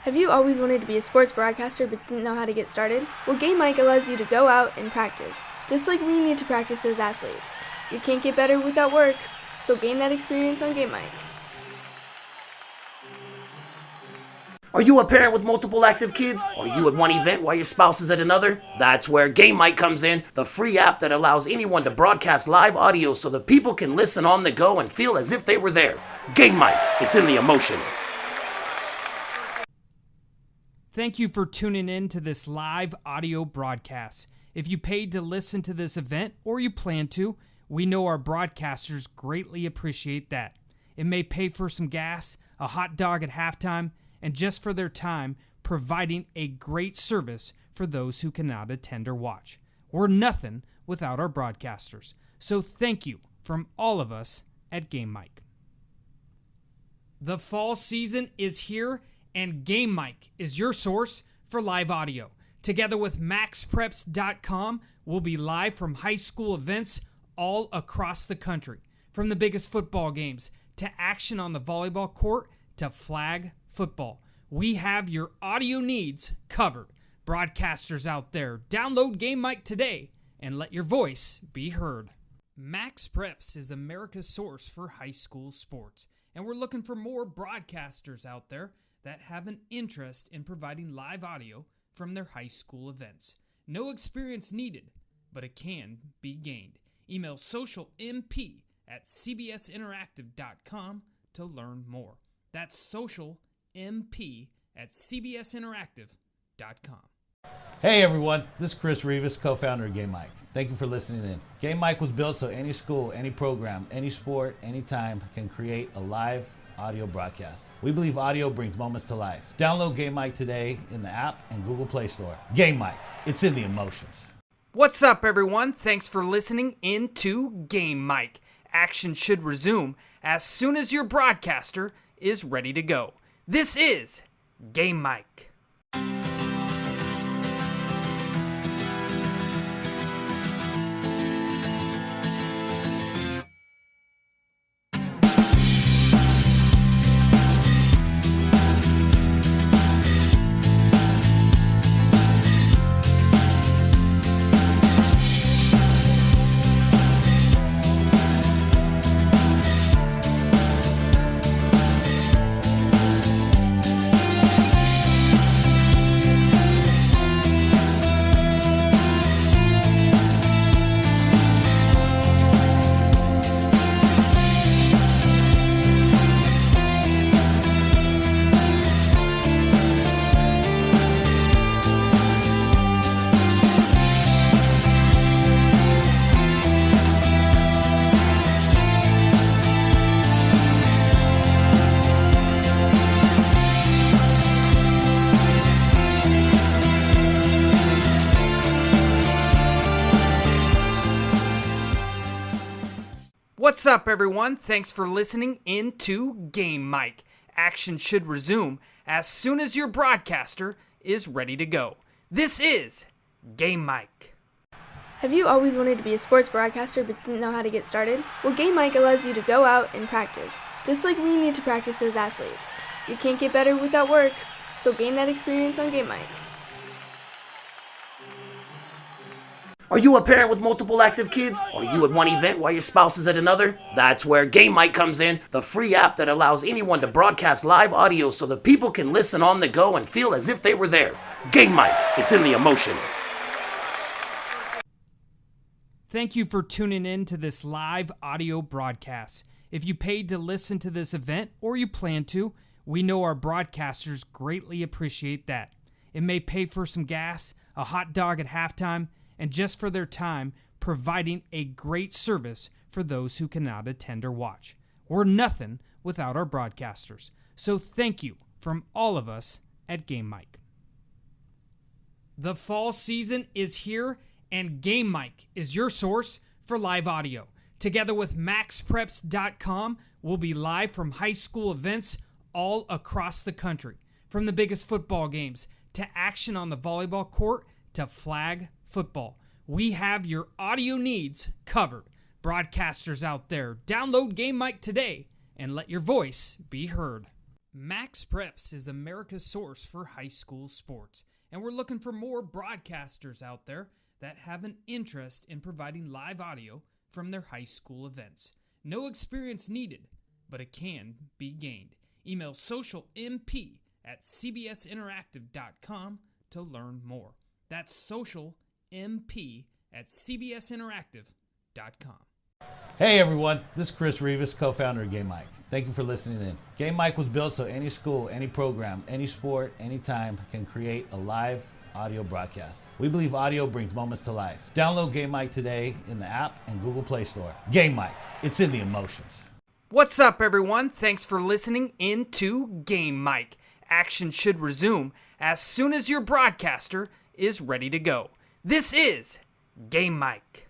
Have you always wanted to be a sports broadcaster but didn't know how to get started? Well, Game Mic allows you to go out and practice, just like we need to practice as athletes. You can't get better without work, so gain that experience on Game Mic. Are you a parent with multiple active kids? Are you at one event while your spouse is at another? That's where Game Mic comes in, the free app that allows anyone to broadcast live audio so that people can listen on the go and feel as if they were there. Game Mic, it's in the emotions. Thank you for tuning in to this live audio broadcast. If you paid to listen to this event or you plan to, we know our broadcasters greatly appreciate that. It may pay for some gas, a hot dog at halftime, and just for their time, providing a great service for those who cannot attend or watch. We're nothing without our broadcasters. So thank you from all of us at Game Mic. The fall season is here, and Game Mic is your source for live audio. Together with MaxPreps.com, we'll be live from high school events all across the country. From the biggest football games to action on the volleyball court to flag football. We have your audio needs covered. Broadcasters out there, download Game Mic today and let your voice be heard. Max Preps is America's source for high school sports, and we're looking for more broadcasters out there that have an interest in providing live audio from their high school events. No experience needed, but it can be gained. Email socialmp@cbsinteractive.com to learn more. That's socialmp@cbsinteractive.com. Hey everyone, this is Chris Rivas, co-founder of Game Mic. Thank you for listening in. Game Mic was built so any school, any program, any sport, anytime can create a live audio broadcast. We believe audio brings moments to life. Download Game Mic today in the app and Google Play Store. Game Mic, it's in the emotions. What's up, everyone? Thanks for listening into Game Mic. Action should resume as soon as your broadcaster is ready to go. This is Game Mic. What's up, everyone? Thanks for listening into Game Mic. Action should resume as soon as your broadcaster is ready to go. This is Game Mic. Have you always wanted to be a sports broadcaster but didn't know how to get started? Well, Game Mic allows you to go out and practice, just like we need to practice as athletes. You can't get better without work, so gain that experience on Game Mic. Are you a parent with multiple active kids? Are you at one event while your spouse is at another? That's where Game Mic comes in, the free app that allows anyone to broadcast live audio so that people can listen on the go and feel as if they were there. Game Mic, it's in the emotions. Thank you for tuning in to this live audio broadcast. If you paid to listen to this event or you plan to, we know our broadcasters greatly appreciate that. It may pay for some gas, a hot dog at halftime, and just for their time, providing a great service for those who cannot attend or watch. We're nothing without our broadcasters. So thank you from all of us at Game Mic. The fall season is here, and Game Mic is your source for live audio. Together with MaxPreps.com, we'll be live from high school events all across the country. From the biggest football games to action on the volleyball court to flag football. We have your audio needs covered. Broadcasters out there, download Game Mic today and let your voice be heard. Max Preps is America's source for high school sports, and we're looking for more broadcasters out there that have an interest in providing live audio from their high school events. No experience needed, but it can be gained. Email socialmp@cbsinteractive.com to learn more. That's socialmp@cbsinteractive.com. Hey everyone, this is Chris Rivas, co-founder of Game Mike. Thank you for listening in. Game Mike was built so any school, any program, any sport, anytime can create a live audio broadcast. We believe audio brings moments to life. Download Game Mike today in the app and Google Play Store. Game Mike, it's in the emotions. What's up, everyone? Thanks for listening in to Game Mike. Action should resume as soon as your broadcaster is ready to go. This is Game Mike.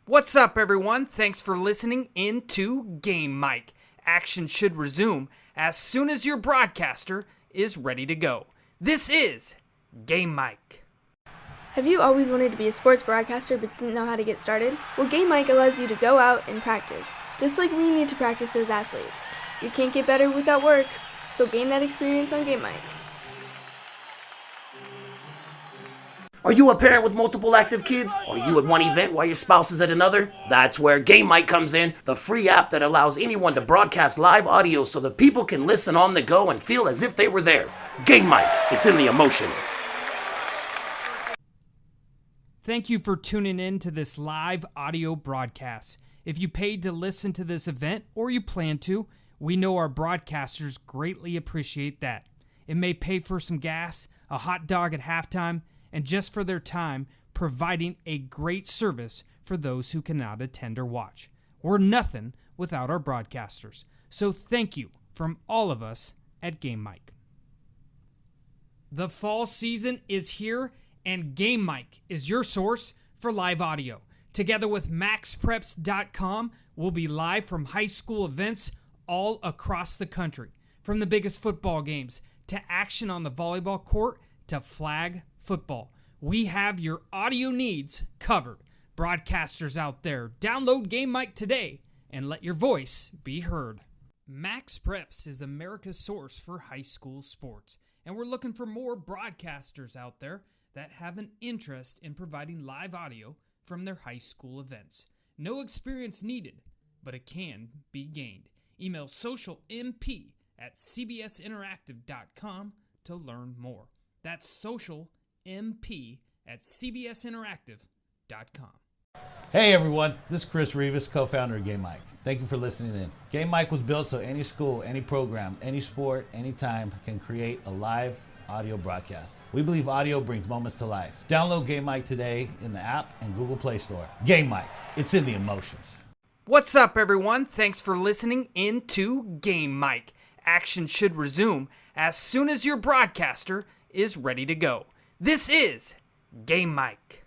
What's up, everyone? Thanks for listening in to Game Mike. Action should resume as soon as your broadcaster is ready to go. This is Game Mike. Have you always wanted to be a sports broadcaster but didn't know how to get started? Well, Game Mike allows you to go out and practice, just like we need to practice as athletes. You can't get better without work, so gain that experience on Game Mike. Are you a parent with multiple active kids? Are you at one event while your spouse is at another? That's where Game Mike comes in, the free app that allows anyone to broadcast live audio so that people can listen on the go and feel as if they were there. Game Mike, it's in the emotions. Thank you for tuning in to this live audio broadcast. If you paid to listen to this event or you plan to, we know our broadcasters greatly appreciate that. It may pay for some gas, a hot dog at halftime, and just for their time providing a great service for those who cannot attend or watch. We're nothing without our broadcasters. So thank you from all of us at Game Mike. The fall season is here, and Game Mike is your source for live audio. Together with MaxPreps.com, we'll be live from high school events all across the country. From the biggest football games to action on the volleyball court to flag football. We have your audio needs covered. Broadcasters out there, download Game Mike today and let your voice be heard. Max Preps is America's source for high school sports, and we're looking for more broadcasters out there that have an interest in providing live audio from their high school events. No experience needed, but it can be gained. Email socialmp@cbsinteractive.com to learn more. That's socialmp@cbsinteractive.com. Hey everyone, this is Chris Rivas, co-founder of Game Mike. Thank you for listening in. Game Mike was built so any school, any program, any sport, anytime can create a live audio broadcast. We believe audio brings moments to life. Download Game Mike today in the app and Google Play Store. Game Mike, it's in the emotions. What's up, everyone? Thanks for listening in to Game Mike. Action should resume as soon as your broadcaster is ready to go. This is Game Mike.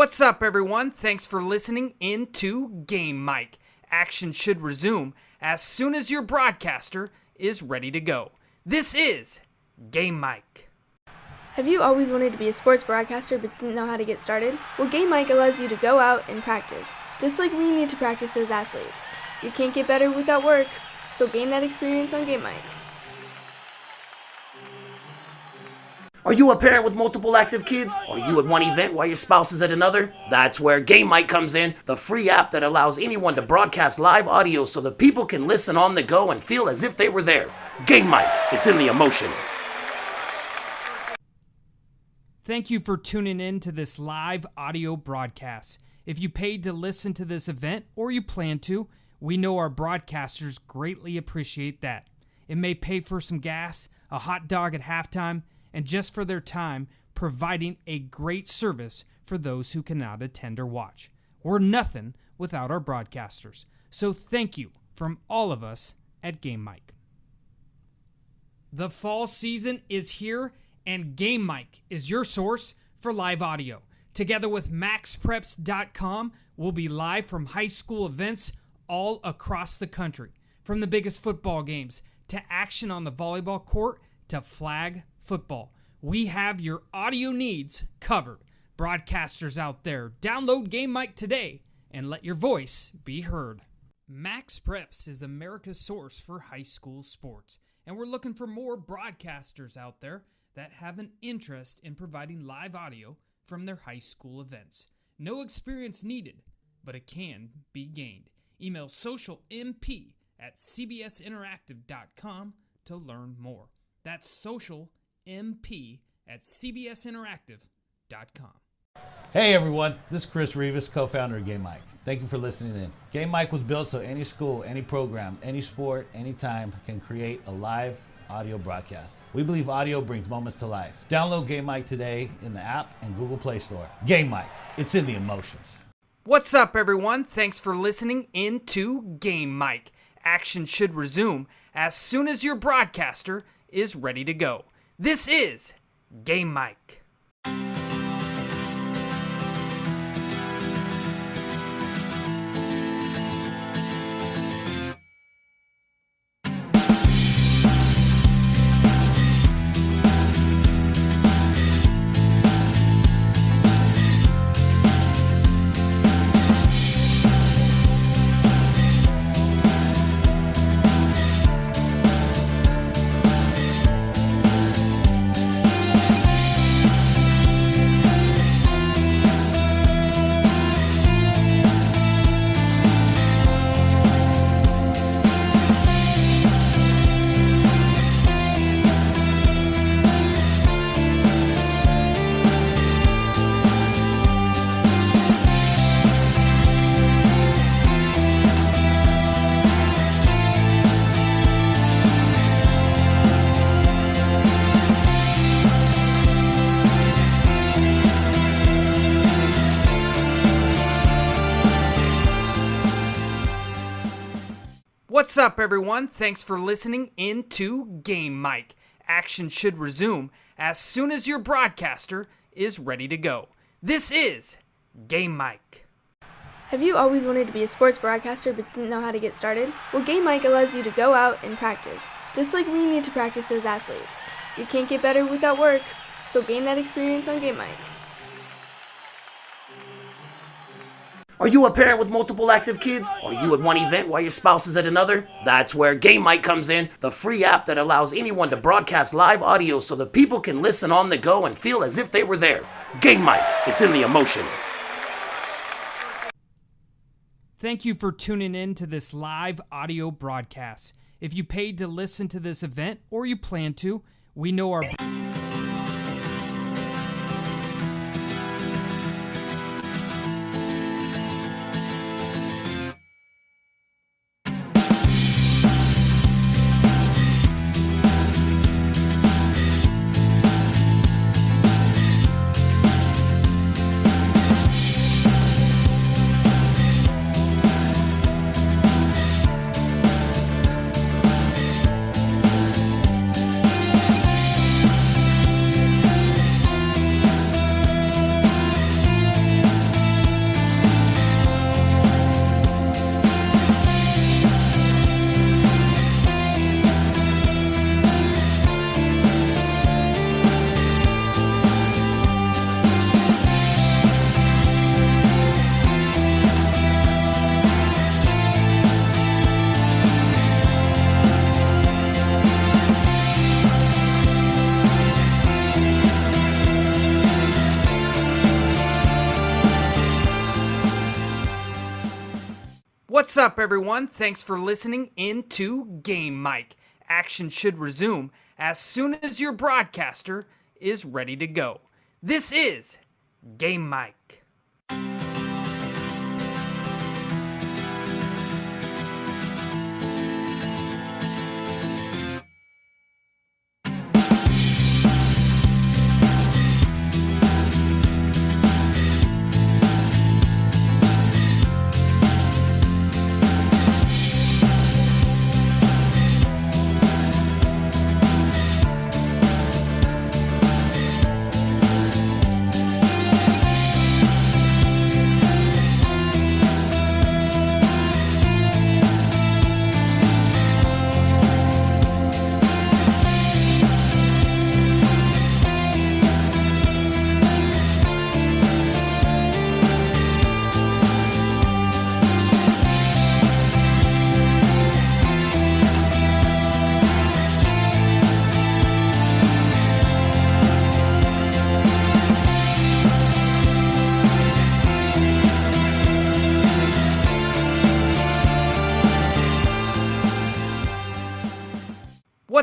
What's up, everyone? Thanks for listening in to Game Mic. Action should resume as soon as your broadcaster is ready to go. This is Game Mic. Have you always wanted to be a sports broadcaster but didn't know how to get started? Well, Game Mic allows you to go out and practice, just like we need to practice as athletes. You can't get better without work, so gain that experience on Game Mic. Are you a parent with multiple active kids? Are you at one event while your spouse is at another? That's where Game Mic comes in, the free app that allows anyone to broadcast live audio so that people can listen on the go and feel as if they were there. Game Mic, it's in the emotions. Thank you for tuning in to this live audio broadcast. If you paid to listen to this event or you plan to, we know our broadcasters greatly appreciate that. It may pay for some gas, a hot dog at halftime, and just for their time, providing a great service for those who cannot attend or watch. We're nothing without our broadcasters. So thank you from all of us at Game Mic. The fall season is here, and Game Mic is your source for live audio. Together with MaxPreps.com, we'll be live from high school events all across the country. From the biggest football games to action on the volleyball court to flag football. We have your audio needs covered. Broadcasters out there, download Game Mic today and let your voice be heard. Max Preps is America's source for high school sports, and we're looking for more broadcasters out there that have an interest in providing live audio from their high school events. No experience needed, but it can be gained. Email socialmp@cbsinteractive.com to learn more. That's socialmp@cbsinteractive.com. Hey everyone, this is Chris Rivas, co-founder of Game Mic. Thank you for listening in. Game Mic was built so any school, any program, any sport, anytime can create a live audio broadcast. We believe audio brings moments to life. Download Game Mic today in the app and Google Play Store. Game Mic, it's in the emotions. What's up, everyone? Thanks for listening in to Game Mic. Action should resume as soon as your broadcaster is ready to go. This is Game Mic. What's up, everyone? Thanks for listening in to Game Mic. Action should resume as soon as your broadcaster is ready to go. This is Game Mic. Have you always wanted to be a sports broadcaster but didn't know how to get started? Well, Game Mic allows you to go out and practice, just like we need to practice as athletes. You can't get better without work, so gain that experience on Game Mic. Are you a parent with multiple active kids? Are you at one event while your spouse is at another? That's where Game Mic comes in, the free app that allows anyone to broadcast live audio so that people can listen on the go and feel as if they were there. Game Mic, it's in the emotions. Thank you for tuning in to this live audio broadcast. If you paid to listen to this event or you plan to, we know our... What's up, everyone? Thanks for listening into Game Mic. Action should resume as soon as your broadcaster is ready to go. This is Game Mic.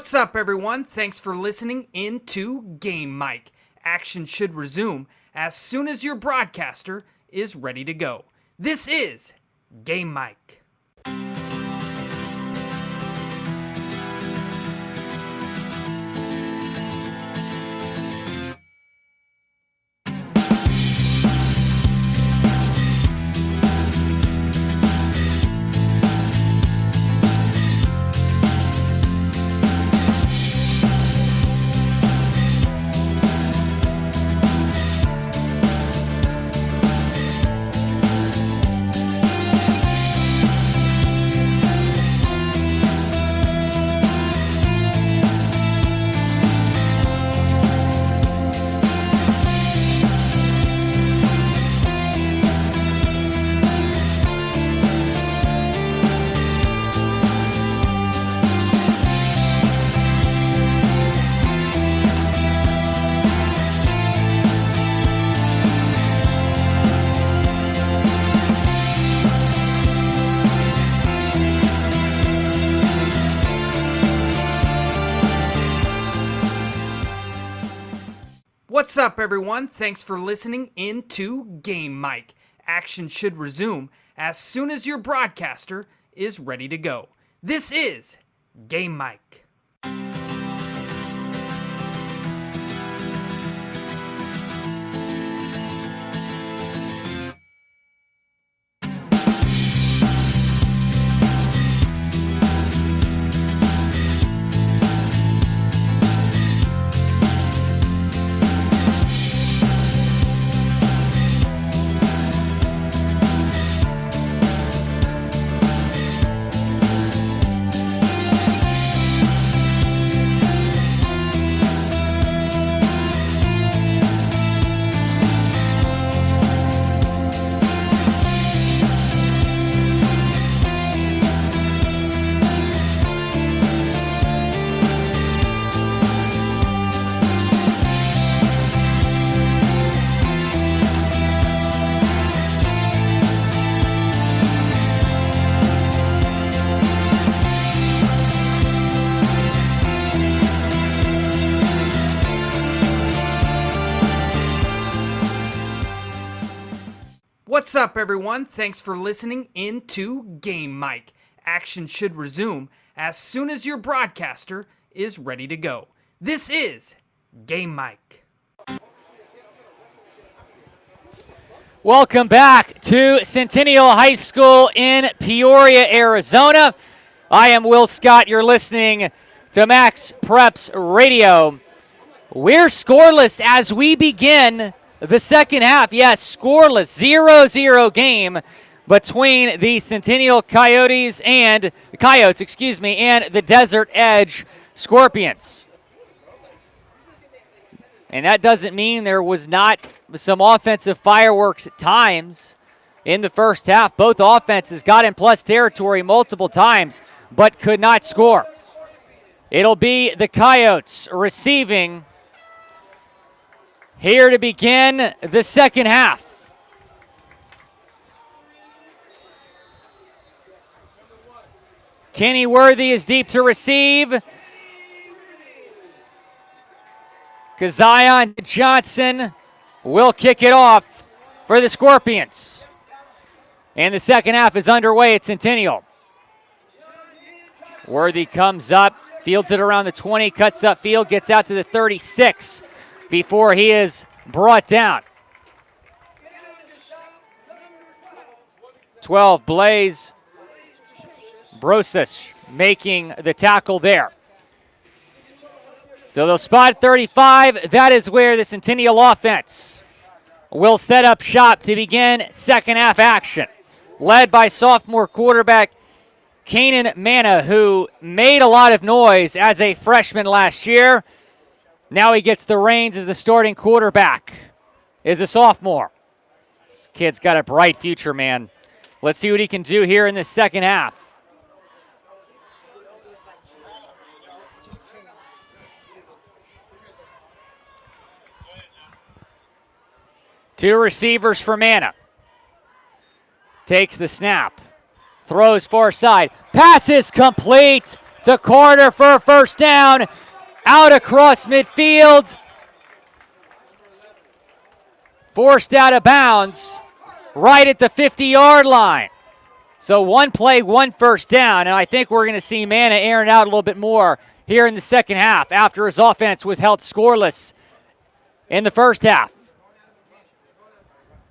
What's up, everyone? Thanks for listening into Game Mic. Action should resume as soon as your broadcaster is ready to go. This is Game Mic. What's up, everyone? Thanks for listening into Game Mic. Action should resume as soon as your broadcaster is ready to go. This is Game Mic. What's up, everyone? Thanks for listening into Game Mic. Action should resume as soon as your broadcaster is ready to go. This is Game Mic. Welcome back to Centennial High School in Peoria, Arizona. I am Will Scott. You're listening to Max Preps Radio. We're scoreless as we begin the second half. Yes, scoreless, 0-0 game between the Centennial Coyotes and the Desert Edge Scorpions. And that doesn't mean there was not some offensive fireworks at times in the first half. Both offenses got in plus territory multiple times, but could not score. It'll be the Coyotes receiving here to begin the second half. Kenny Worthy is deep to receive. Kezion Johnson will kick it off for the Scorpions. And the second half is underway at Centennial. Worthy comes up, fields it around the 20, cuts up field, gets out to the 36 before he is brought down. 12, Blaze Brosic making the tackle there. So they'll spot 35. That is where the Centennial offense will set up shop to begin second half action. Led by sophomore quarterback Kanan Manna, who made a lot of noise as a freshman last year. Now he gets the reins as the starting quarterback, is a sophomore. This kid's got a bright future, man. Let's see what he can do here in the second half. Two receivers for Manna. Takes the snap. Throws far side. Passes complete to Carter for a first down. Out across midfield. Forced out of bounds. Right at the 50-yard line. So one play, one first down. And I think we're going to see Manna airing out a little bit more here in the second half after his offense was held scoreless in the first half.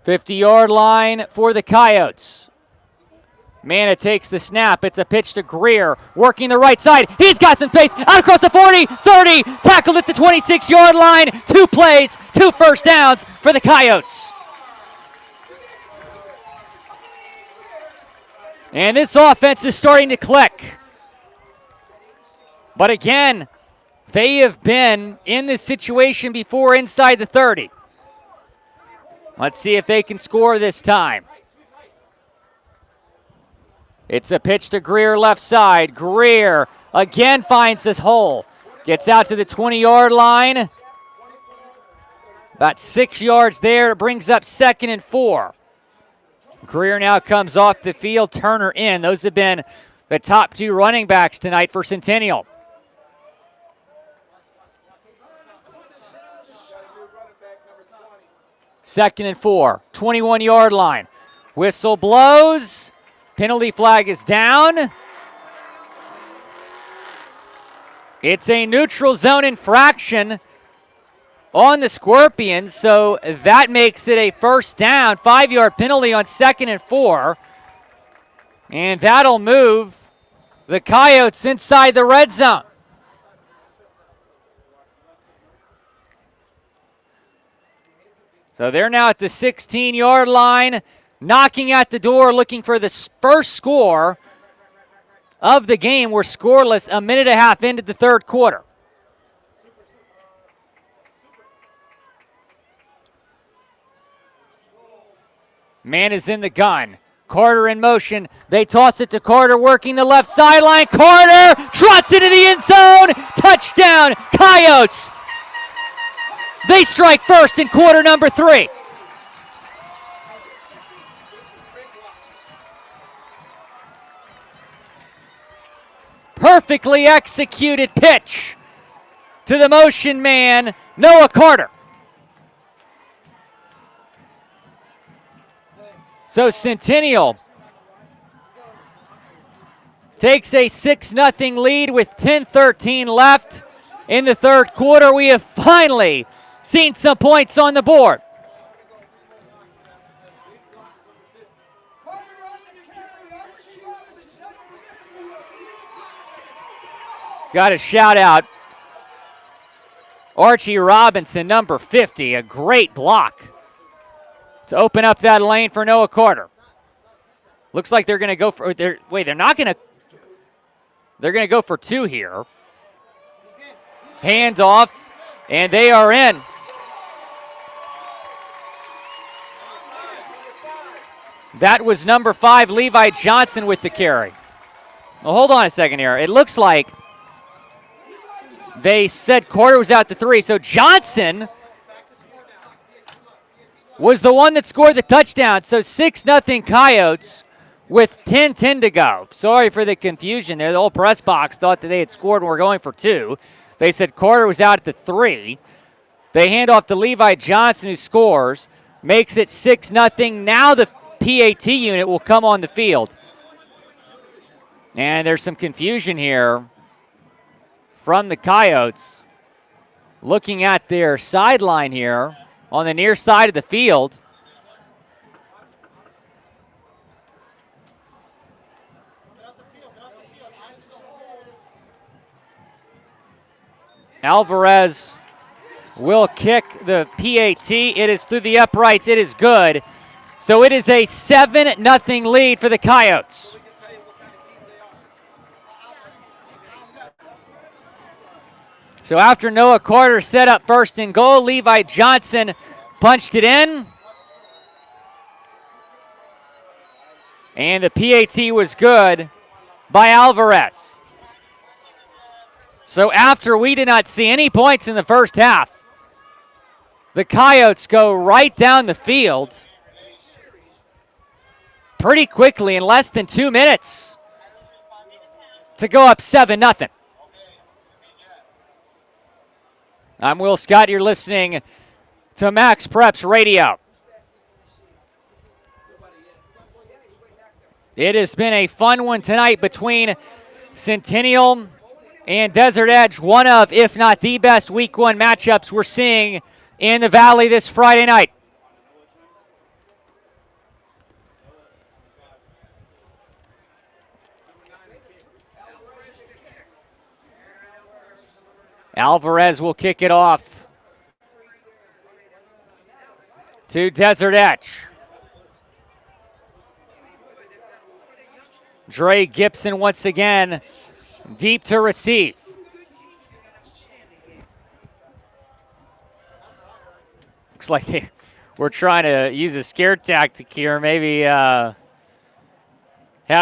50-yard line for the Coyotes. Manna takes the snap. It's a pitch to Greer. Working the right side. He's got some space. Out across the 40, 30. Tackled at the 26-yard line. 2 plays, 2 first downs for the Coyotes. And this offense is starting to click. But again, they have been in this situation before inside the 30. Let's see if they can score this time. It's a pitch to Greer left side. Greer again finds his hole. Gets out to the 20-yard line. About 6 yards there. It brings up 2nd and 4. Greer now comes off the field. Turner in. Those have been the top 2 running backs tonight for Centennial. Second and 4, 21-yard line. Whistle blows. Penalty flag is down. It's a neutral zone infraction on the Scorpions, so that makes it a first down. 5-yard penalty on 2nd and 4. And that'll move the Coyotes inside the red zone. So they're now at the 16-yard line, knocking at the door, looking for the first score of the game. We're scoreless a minute and a half into the third quarter. Man is in the gun. Carter in motion. They toss it to Carter, working the left sideline. Carter trots into the end zone. Touchdown, Coyotes. They strike first in quarter number 3. Perfectly executed pitch to the motion man, Noah Carter. So Centennial takes a 6-0 lead with 10:13 left in the third quarter. We have finally seen some points on the board. Got to shout out Archie Robinson, number 50, a great block to open up that lane for Noah Carter. Looks like they're going to go for, they're not going to, they're going to go for 2 here. Hands off, and they are in. That was number 5, Levi Johnson, with the carry. Well, hold on a second here. It looks like they said Carter was out to 3, so Johnson was the one that scored the touchdown. So 6-0 Coyotes with 10:10 to go. Sorry for the confusion there. The whole press box thought that they had scored and were going for 2. They said Carter was out at the 3. They hand off to Levi Johnson, who scores, makes it 6-0. Now the PAT unit will come on the field. And there's some confusion here from the Coyotes. Looking at their sideline here on the near side of the field. Alvarez will kick the PAT. It is through the uprights. It is good. So it is a 7-0 lead for the Coyotes. So after Noah Carter set up first and goal, Levi Johnson punched it in. And the PAT was good by Alvarez. So after we did not see any points in the first half, the Coyotes go right down the field pretty quickly in less than 2 minutes to go up 7-0. I'm Will Scott. You're listening to Max Preps Radio. It has been a fun one tonight between Centennial and Desert Edge, one of, if not the best Week 1 matchups we're seeing in the Valley this Friday night. Alvarez will kick it off to Desert Edge. Dre Gibson once again deep to receive. Looks like we're trying to use a scare tactic here. Maybe have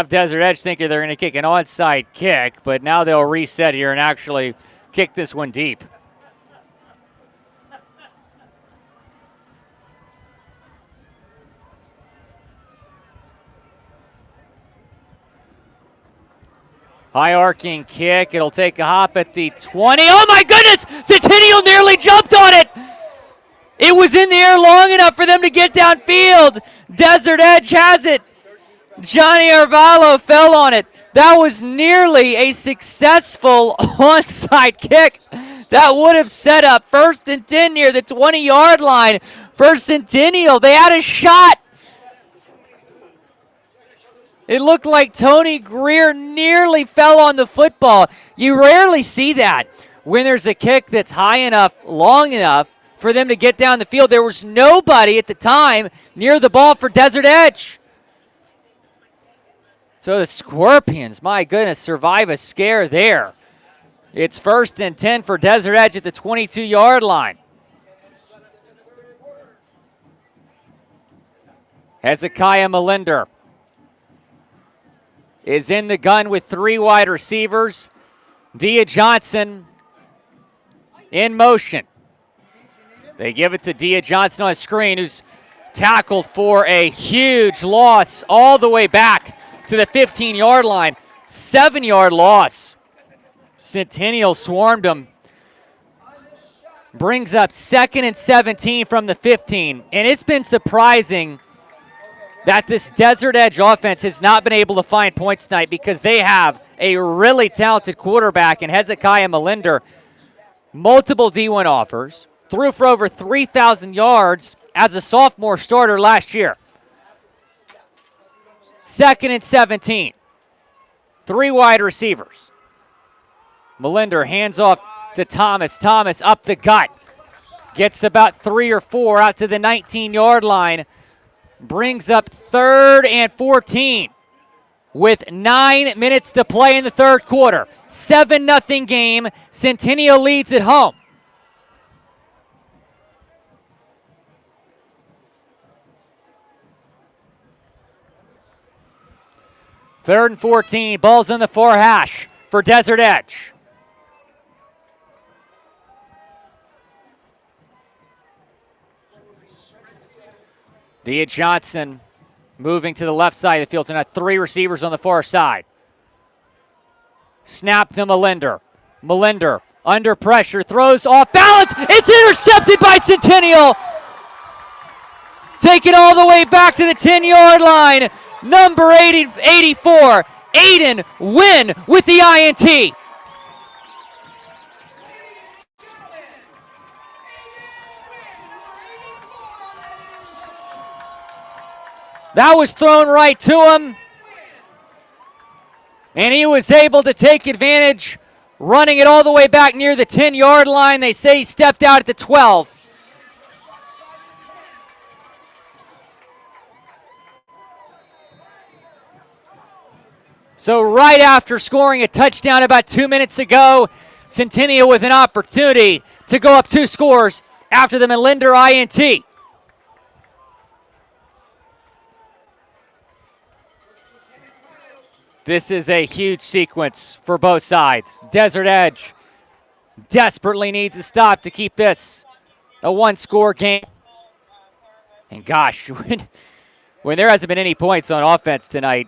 Desert Edge thinking they're going to kick an onside kick, but now they'll reset here and actually kick this one deep. High arcing kick. It'll take a hop at the 20. Oh my goodness! Centennial nearly jumped on it! It was in the air long enough for them to get downfield. Desert Edge has it. Johnny Arvalo fell on it. That was nearly a successful onside kick. That would have set up 1st and 10 near the 20-yard line for Centennial. They had a shot. It looked like Tony Greer nearly fell on the football. You rarely see that when there's a kick that's high enough, long enough for them to get down the field. There was nobody at the time near the ball for Desert Edge. So the Scorpions, my goodness, survive a scare there. It's 1st and 10 for Desert Edge at the 22-yard line. Hezekiah Melinder is in the gun with 3 wide receivers. Dia Johnson in motion. They give it to Dia Johnson on a screen, who's tackled for a huge loss all the way back to the 15-yard line. 7-yard loss. Centennial swarmed him. Brings up 2nd and 17 from the 15. And it's been surprising that this Desert Edge offense has not been able to find points tonight because they have a really talented quarterback in Hezekiah Melinder. Multiple D1 offers. Threw for over 3,000 yards as a sophomore starter last year. 2nd and 17. 3 wide receivers. Melinder hands off to Thomas. Thomas up the gut. Gets about 3 or 4 out to the 19-yard line. Brings up 3rd and 14 with 9 minutes to play in the third quarter. 7-0 game. Centennial leads at home. Third and 14, ball's on the 4 hash for Desert Edge. Dia Johnson Moving to the left side of the field, so now 3 receivers on the far side. Snap to Melinder. Melinder under pressure, throws off balance. It's intercepted by Centennial. Take it all the way back to the 10-yard line. Number 84, Aiden Wynn with the INT. That was thrown right to him. And he was able to take advantage, running it all the way back near the 10-yard line. They say he stepped out at the 12. So right after scoring a touchdown about 2 minutes ago, Centennial with an opportunity to go up 2 scores after the Melinder INT. This is a huge sequence for both sides. Desert Edge desperately needs a stop to keep this a 1-score game. And gosh, when there hasn't been any points on offense tonight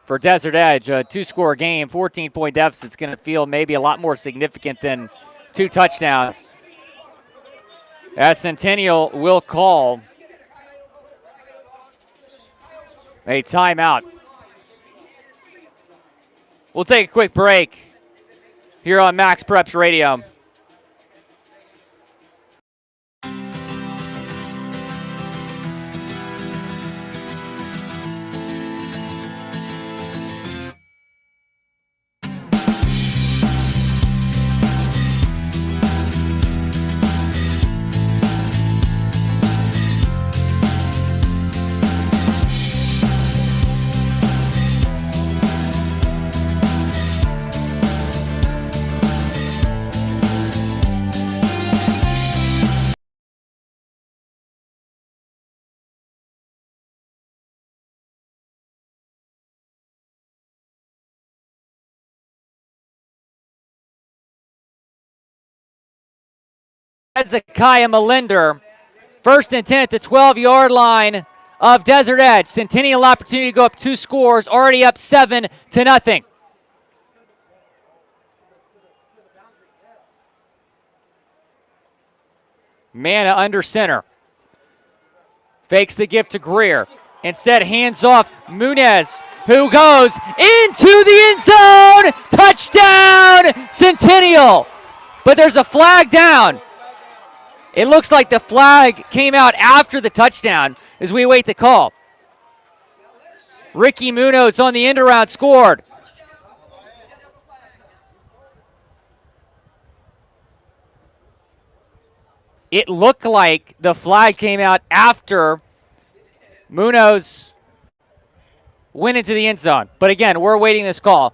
for Desert Edge, a 2-score game, 14-point deficit is going to feel maybe a lot more significant than 2 touchdowns. As Centennial will call a timeout. We'll take a quick break here on Max Preps Radio. Hezekiah Melinder, 1st and 10 at the 12-yard line of Desert Edge. Centennial opportunity to go up 2 scores, already up 7-0. Mana under center. Fakes the gift to Greer. Instead, hands off Munez, who goes into the end zone. Touchdown, Centennial. But there's a flag down. It looks like the flag came out after the touchdown as we await the call. Ricky Munoz on the end around scored. It looked like the flag came out after Munoz went into the end zone. But again, we're awaiting this call.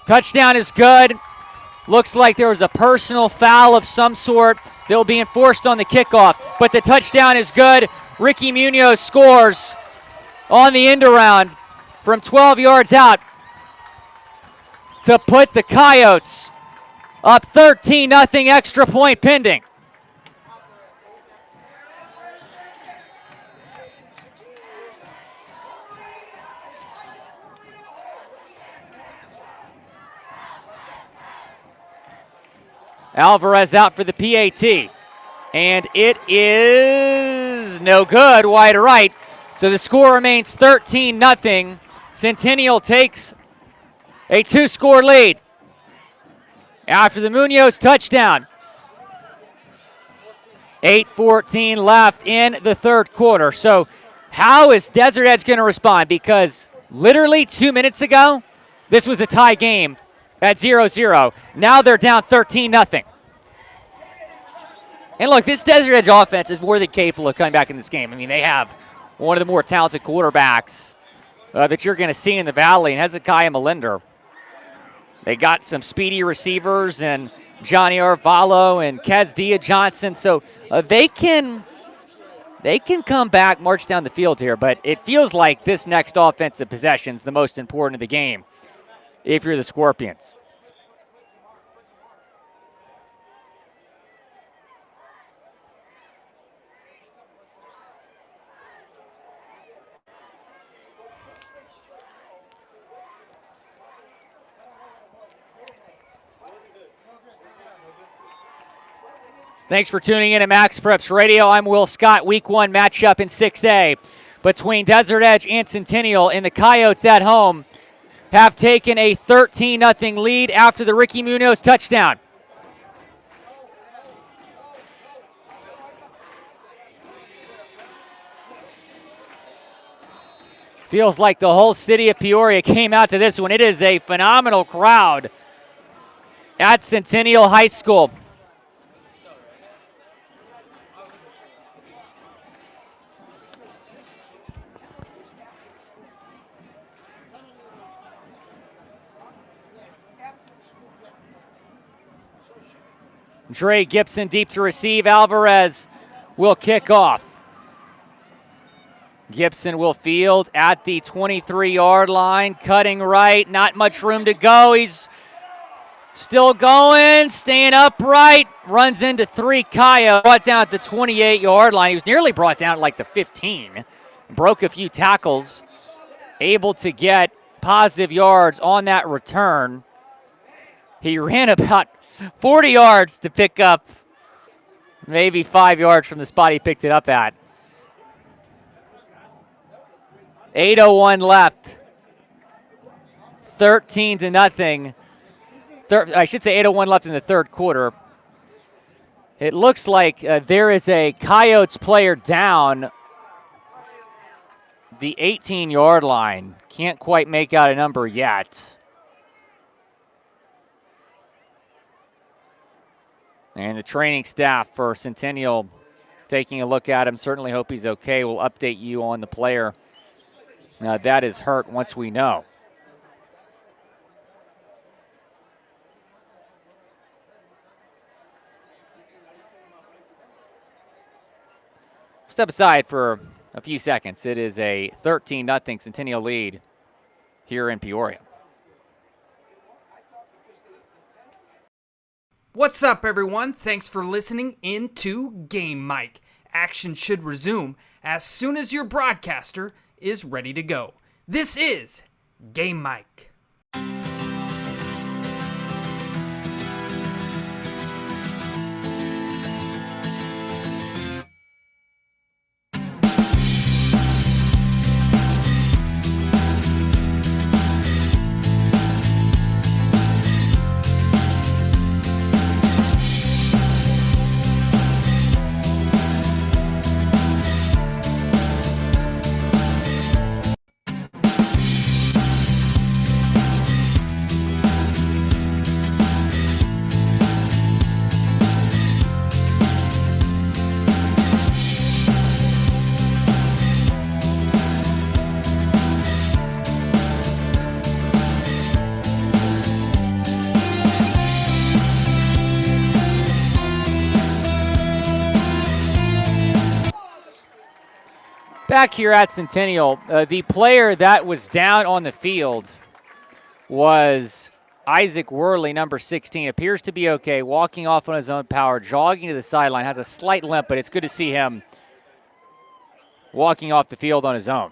Touchdown is good. Looks like there was a personal foul of some sort that will be enforced on the kickoff. But the touchdown is good. Ricky Munoz scores on the end around from 12 yards out to put the Coyotes up 13-0, extra point pending. Alvarez out for the PAT. And it is no good, wide right. So the score remains 13-0. Centennial takes a 2-score lead after the Munoz touchdown. 8:14 left in the 3rd quarter. So how is Desert Edge going to respond? Because literally 2 minutes ago, this was a tie game at 0-0. Now they're down 13-0. And look, this Desert Edge offense is more than capable of coming back in this game. I mean, they have one of the more talented quarterbacks that you're going to see in the Valley, and Hezekiah Melinder. They got some speedy receivers and Johnny Arvalo and Kazdia Johnson, so they can They can come back, march down the field here, but it feels like this next offensive possession is the most important of the game if you're the Scorpions. Thanks for tuning in to Max Preps Radio. I'm Will Scott. Week 1 matchup in 6A between Desert Edge and Centennial, and the Coyotes at home have taken a 13-0 lead after the Ricky Munoz touchdown. Feels like the whole city of Peoria came out to this one. It is a phenomenal crowd at Centennial High School. Dre Gibson deep to receive. Alvarez will kick off. Gibson will field at the 23-yard line, cutting right, not much room to go. He's still going, staying upright, runs into 3 Kaya, brought down at the 28-yard line. He was nearly brought down at like the 15, broke a few tackles, able to get positive yards on that return. He ran about 40 yards to pick up maybe 5 yards from the spot he picked it up at. 8:01 left. 13-0. I should say 8:01 left in the third quarter. It looks like there is a Coyotes player down the 18-yard line. Can't quite make out a number yet. And the training staff for Centennial taking a look at him. Certainly hope he's okay. We'll update you on the player that is hurt once we know. Step aside for a few seconds. It is a 13-0 Centennial lead here in Peoria. What's up, everyone? Thanks for listening in to Game Mic. Action should resume as soon as your broadcaster is ready to go. This is Game Mic. Back here at Centennial, the player that was down on the field was Isaac Worley, number 16. Appears to be okay, walking off on his own power, jogging to the sideline, has a slight limp, but it's good to see him walking off the field on his own.